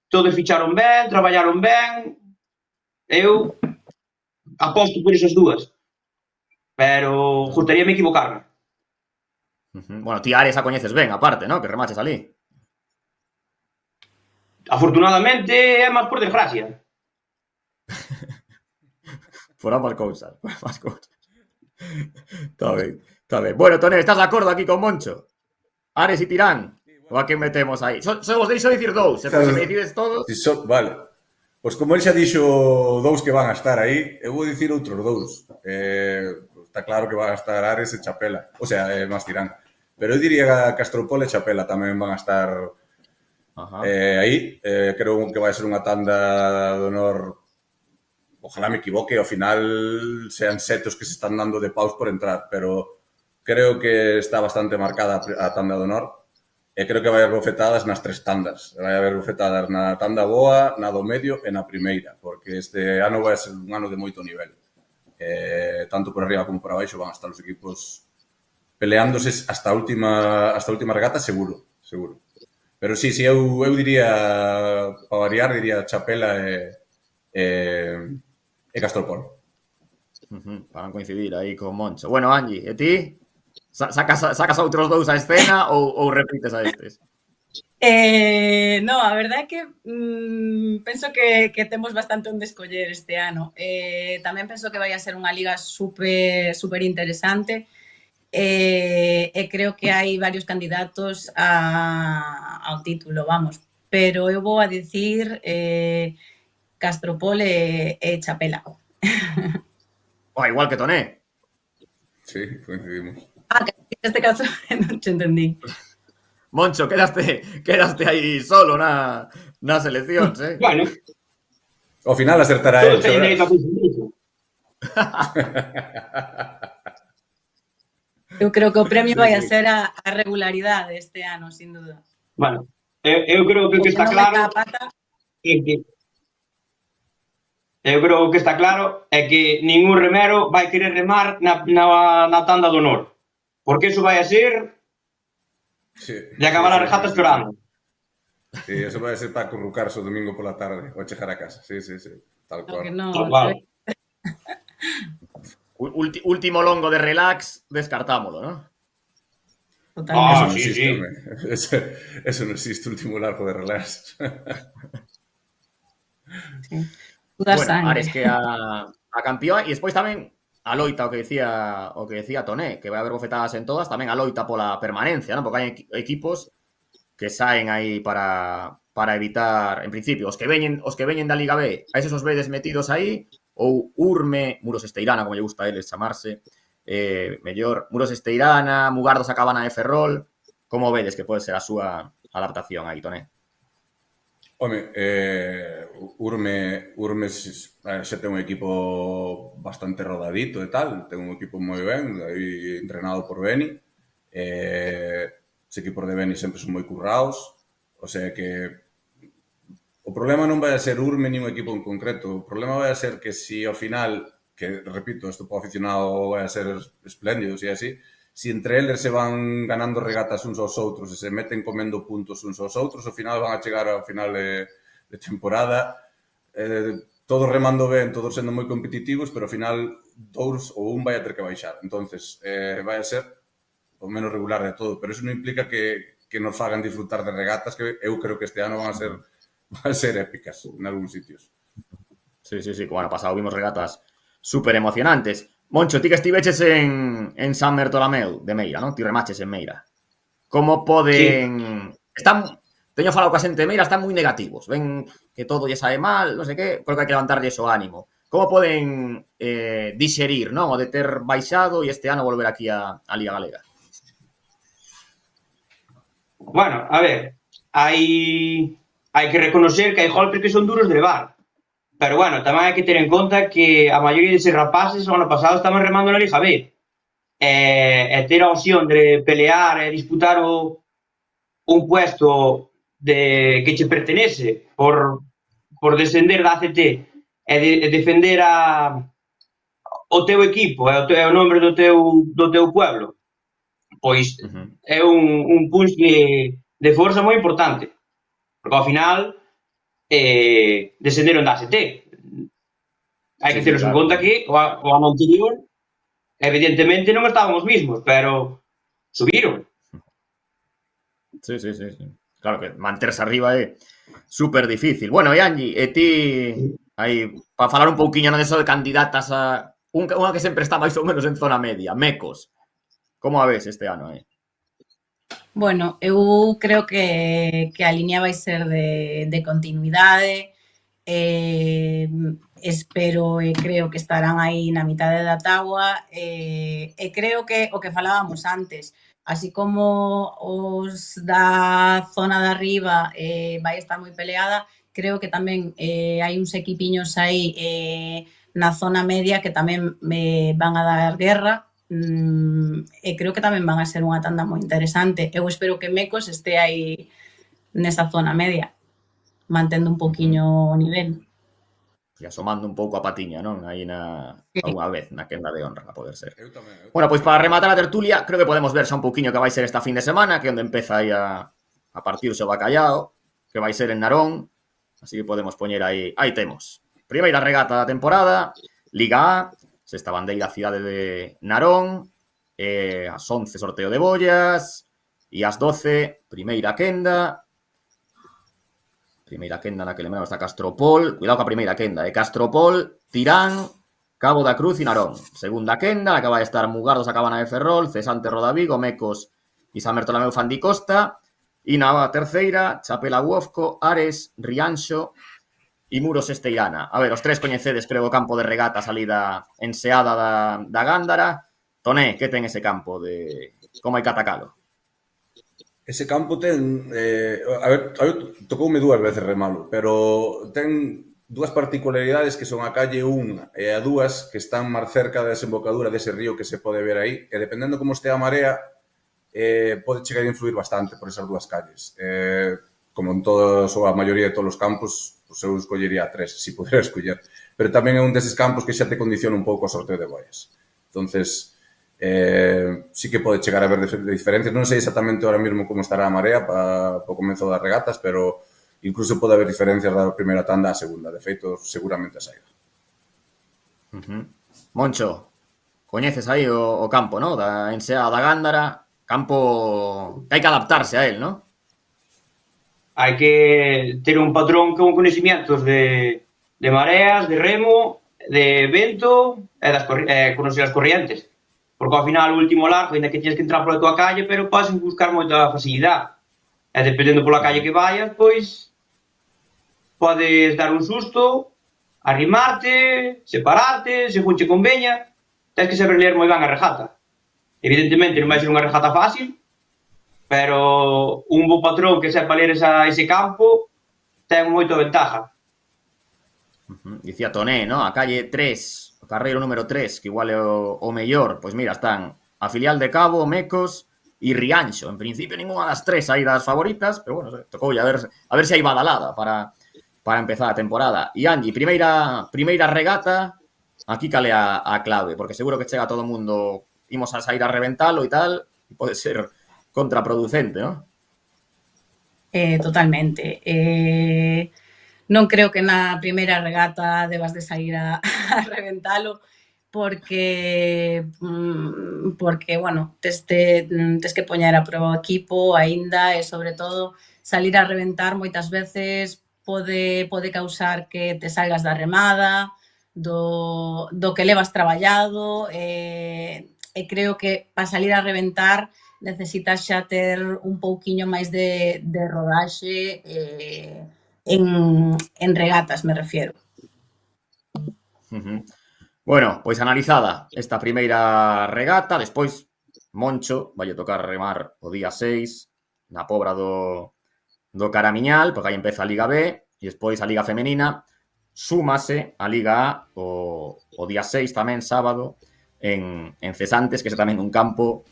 Todos ficharon ben, traballaron ben, eu aposto por esas dúas, pero gustaríame equivocarme. Bueno, ti Ares a coñeces ben, aparte, ¿no? Que remaches ali. Afortunadamente é máis por desgracia. Por ambas cousas. Está ben. Bueno, Toné, estás de acordo aquí con Moncho? Ares e Tirán? Ou a quen metemos aí? Só vos deixo dicir dous, se me decides todos... Vale. Pois como ele xa dixo dous que van a estar aí, eu vou dicir outros dous. Está claro que van a estar Ares e Chapela. O sea, máis Tirán. Pero eu diría que Castropol e Chapela tamén van a estar aí. Creo que vai ser unha tanda de honor. Ojalá me equivoque, ao final sean 7 os que se están dando de paus por entrar, pero creo que está bastante marcada a tanda de honor e creo que vai haber bofetadas nas 3 tandas. Vai haber bofetadas na tanda boa, na do medio e na primeira, porque este ano vai ser un ano de moito nivel. Tanto por arriba como por abaixo van a estar os equipos peleándose hasta a última regata, seguro. Pero sí, eu diría, para variar, diría Chapela e Castropol. Van coincidir aí con Moncho. Bueno, Angie, e ti? Sacas outros dous a escena ou repites a estes? No, a verdade é que penso que temos bastante onde escoller este ano. Tamén penso que vai a ser unha liga super interesante e creo que hai varios candidatos ao título, vamos. Pero eu vou a dicir Castropol e Chapela. Igual que Toné. Sí, coincidimos. Que neste caso non te entendí. Moncho, quedaste aí solo nas eleccións, Bueno. Ao final acertará el. Eu creo que o premio vai a ser a regularidade este ano, sin duda. Bueno, eu creo que o que está claro é que é que ningún remero vai querer remar na tanda do honor. Porque iso vai a ser de acabar a regata chorando. Sí, eso vai a ser para acurrucarse o domingo pola tarde ou chegar a casa. Sí. Tal cual. Último longo de relax, descartámoslo, ¿no? Totalmente. Sí. Eso non existe, último largo de relax. Bueno, Ares que a campeón e despois tamén a loita o que decía Toné, que vai haber bofetadas en todas, tamén a loita pola permanencia, ¿no? Porque hai equipos que saen aí para evitar, en principio, os que veñen da Liga B, a esos os vedes metidos aí, ou Urme, Muros Esteirana, como lle gusta a eles chamarse, mellor, Muros Esteirana, Mugardos a Cabana de Ferrol, como vedes que pode ser a súa adaptación aí, Toné? Home, Urme xa ten un equipo bastante rodadito e tal, ten un equipo moi ben, aí entrenado por Beni. Os equipos de Beni sempre son moi currados, o sea que o problema non vai a ser Urme nin un equipo en concreto. O problema vai a ser que si ao final, que, repito, isto para o aficionado vai a ser espléndido, si é así, si entre eles se van ganando regatas uns aos outros e se meten comendo puntos uns aos outros, ao final van a chegar ao final de temporada todos remando ben, todos sendo moi competitivos, pero ao final dous ou un vai a ter que baixar. Entonces, vai a ser o menos regular de todo, pero eso non implica que nos fagan disfrutar de regatas que eu creo que este ano van a ser épicas en algúns sitios. Sí. Como ano pasado vimos regatas super emocionantes. Moncho, ti que estiveches en San Bertolomeu de Meira, non? Ti remaches en Meira. Como poden... Sí. Teño falado coa xente de Meira, están moi negativos. Ven que todo lle sae mal, non sei que, creo que hai que levantarlles o ánimo. Como poden dixerir, non? O de ter baixado e este ano volver aquí a Liga Galega? Bueno, a ver, hai que reconocer que hai golpes que son duros de levar. Pero bueno, tamén hai que ter en conta que a maioría deses rapaces o ano pasado estaban remando na Liga B. E ter a opción de pelear e disputar un puesto que che pertenece por descender da ACT e defender o teu equipo e o nombre do teu pueblo, pois é un punch de forza moi importante. Porque ao final descenderon da ACT. Hai que teros en conta que o ano anterior evidentemente non estábamos mismos, pero subiron. Sí. Claro que manterse arriba é super difícil. Bueno, e Angi, e ti aí, para falar un pouquiño de eso de candidatas a unha que sempre está máis ou menos en zona media, Mecos. Como a ves este ano aí? Bueno, eu creo que a liña vai ser de continuidade, espero e creo que estarán aí na mitade da táboa, e creo que o que falábamos antes, así como os da zona de arriba vai estar moi peleada, creo que tamén hai uns equipiños aí na zona media que tamén van a dar guerra, e creo que tamén van a ser unha tanda moi interesante. Eu espero que Mecos este aí nesa zona media, mantendo un pouquiño o nivel. E asomando un pouco a patiña, non? Aí unha vez, na quenda de honra, a poder ser. Tamén. Bueno, pois para rematar a tertulia, creo que podemos ver xa un pouquiño que vai ser esta fin de semana, que é onde empeza aí a partirse o bacallao, que vai ser en Narón, así que podemos poñer aí temos. Primeira regata da temporada, Liga A, sexta bandeira cidade de Narón, ás 11 sorteo de bollas, e ás 12 primeira quenda na que lembramos está Castropol, cuidado coa primeira quenda, Castropol, Tirán, Cabo da Cruz e Narón. Segunda quenda, na que vai estar Mugardos a Cabana de Ferrol, Cesante Rodavigo, Mecos e San Bertolomeu Fandicosta, e na terceira, Chapela Uofco, Ares, Rianxo e Muros Esteirana. A ver, os tres coñecedes, creo, o campo de regata salida enseada da Gándara. Toné, que ten ese campo? Como hai que atacalo? Ese campo ten... a ver, tocoume dúas veces remalo, pero ten dúas particularidades que son a calle 1 e a 2 que están máis cerca da desembocadura dese río que se pode ver aí, e dependendo como este a marea, pode chegar a influir bastante por esas dúas calles. Como en todos, ou a maioría de todos os campos, pues eu escollería a 3, se pudera escoller. Pero tamén é un deses campos que xa te condiciona un pouco o sorteo de bollas. Entonces, sí que pode chegar a haber diferencias. Non sei exactamente ahora mesmo como estará a marea para o comenzo das regatas, pero incluso pode haber diferencias da primeira tanda á segunda. De feito, seguramente a saída. Moncho, coñeces aí o campo, non? Da enseada da Gándara, campo que hai que adaptarse a él, non? Hai que ter un patrón con coñecimientos de mareas, de remo, de vento e conocer as corrientes. Porque ao final o último largo, ainda que tienes que entrar pola tua calle, pero podes buscar moita facilidade. E dependendo pola calle que vayas, pois podes dar un susto, arrimarte, separarte, según che conveña. Tens que saber ler moi ben a regata. Evidentemente non vai ser unha regata fácil, pero un bo patrón que sepa ler ese campo ten moita ventaja. Dicía Toné, ¿no? A calle 3, o carreiro número 3, que igual é o mellor. Pois mira, están a filial de Cabo, Mecos e Rianxo. En principio, ninguna das tres aí das favoritas, pero bueno, tocoulle a ver se hai badalada para para empezar a temporada. E Angie, primeira regata, aquí cale a clave, porque seguro que chega todo o mundo, imos a sair a reventalo e tal, e pode ser contraproducente, non? Totalmente. Non creo que na primeira regata debas de sair a reventalo, porque, bueno, tes que poñer a proba o equipo aínda e, sobre todo, salir a reventar moitas veces pode causar que te salgas da remada, do que levas traballado, e creo que para salir a reventar necesitas xa ter un pouquiño máis de rodaxe en regatas, me refiero. Bueno, pois analizada esta primeira regata, despois Moncho vai tocar remar o día 6 na Pobra do Caramiñal, porque aí empeza a Liga B, e despois a Liga Femenina, súmase a Liga A o día 6 tamén, sábado, en Cesantes, que é tamén un campo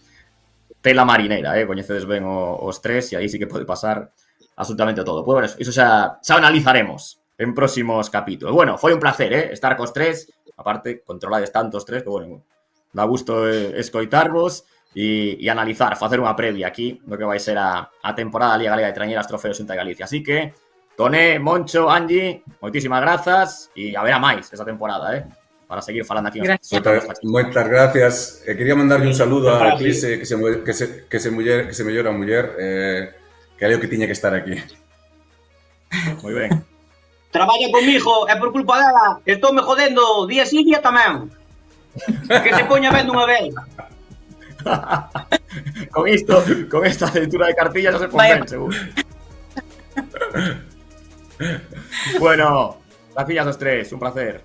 tela marinera, coñecedes ben os tres, e aí sí que pode pasar absolutamente todo. Pois, bueno, iso xa analizaremos en próximos capítulos. Bueno, foi un placer, estar cos tres, aparte, controlades tantos tres, que, bueno, dá gusto escoitarvos e analizar, facer unha previa aquí do que vai ser a temporada da Liga Galega de Traiñeiras Trofeo Xunta de Galicia. Así que, Toné, Moncho, Angie, moitísimas grazas e haberá máis esa temporada, para seguir falando aquí. Moitas gracias. Quería mandarlle un saludo a Eclise, que se mellora a muller, que é o que tiña que estar aquí. Moi ben. Traballa comigo, é por culpa dela. Estou me jodendo día sí, día tamén. Que se poña ben dunha vez. con esta lectura de cartillas no se pon ben, seguro. Bueno, gracias a los tres, un placer.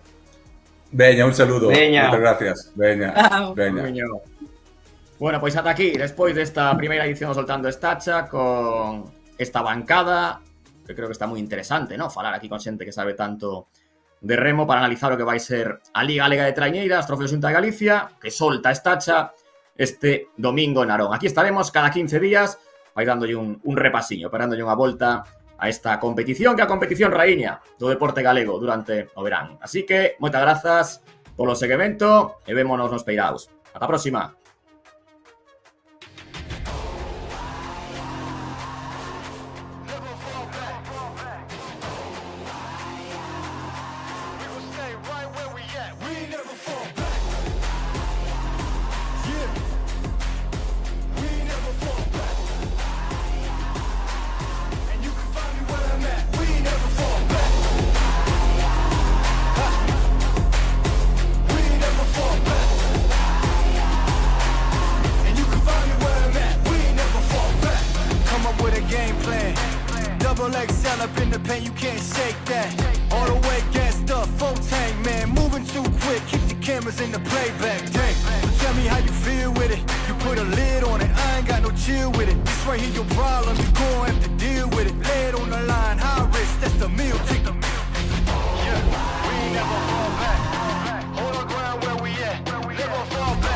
Veña, un saludo. Veña. Moitas gracias. Veña. Bueno, pois ata aquí, despois desta primeira edición Soltando Estacha, con esta bancada, que creo que está moi interesante, ¿no? Falar aquí con xente que sabe tanto de remo para analizar o que vai ser a Liga Galega de Traiñeiras, Trofeo Xunta de Galicia, que solta Estacha este domingo en Narón. Aquí estaremos cada 15 días, vai dándolle un repasiño, dándolle unha volta a esta competición, que é a competición raíña do deporte galego durante o verán. Así que, moitas grazas polo seguimento e vémonos nos peiraos. Ata a próxima. Double XL up in the paint, you can't shake that. All the way against the full tank, man. Moving too quick, keep the cameras in the playback. Dang, tell me how you feel with it. You put a lid on it, I ain't got no chill with it. This right here your problem, you gon' have to deal with it. Lay it on the line, high risk, that's the meal ticket. Yeah, we ain't never fall back. Hold on ground where we at, never fall back.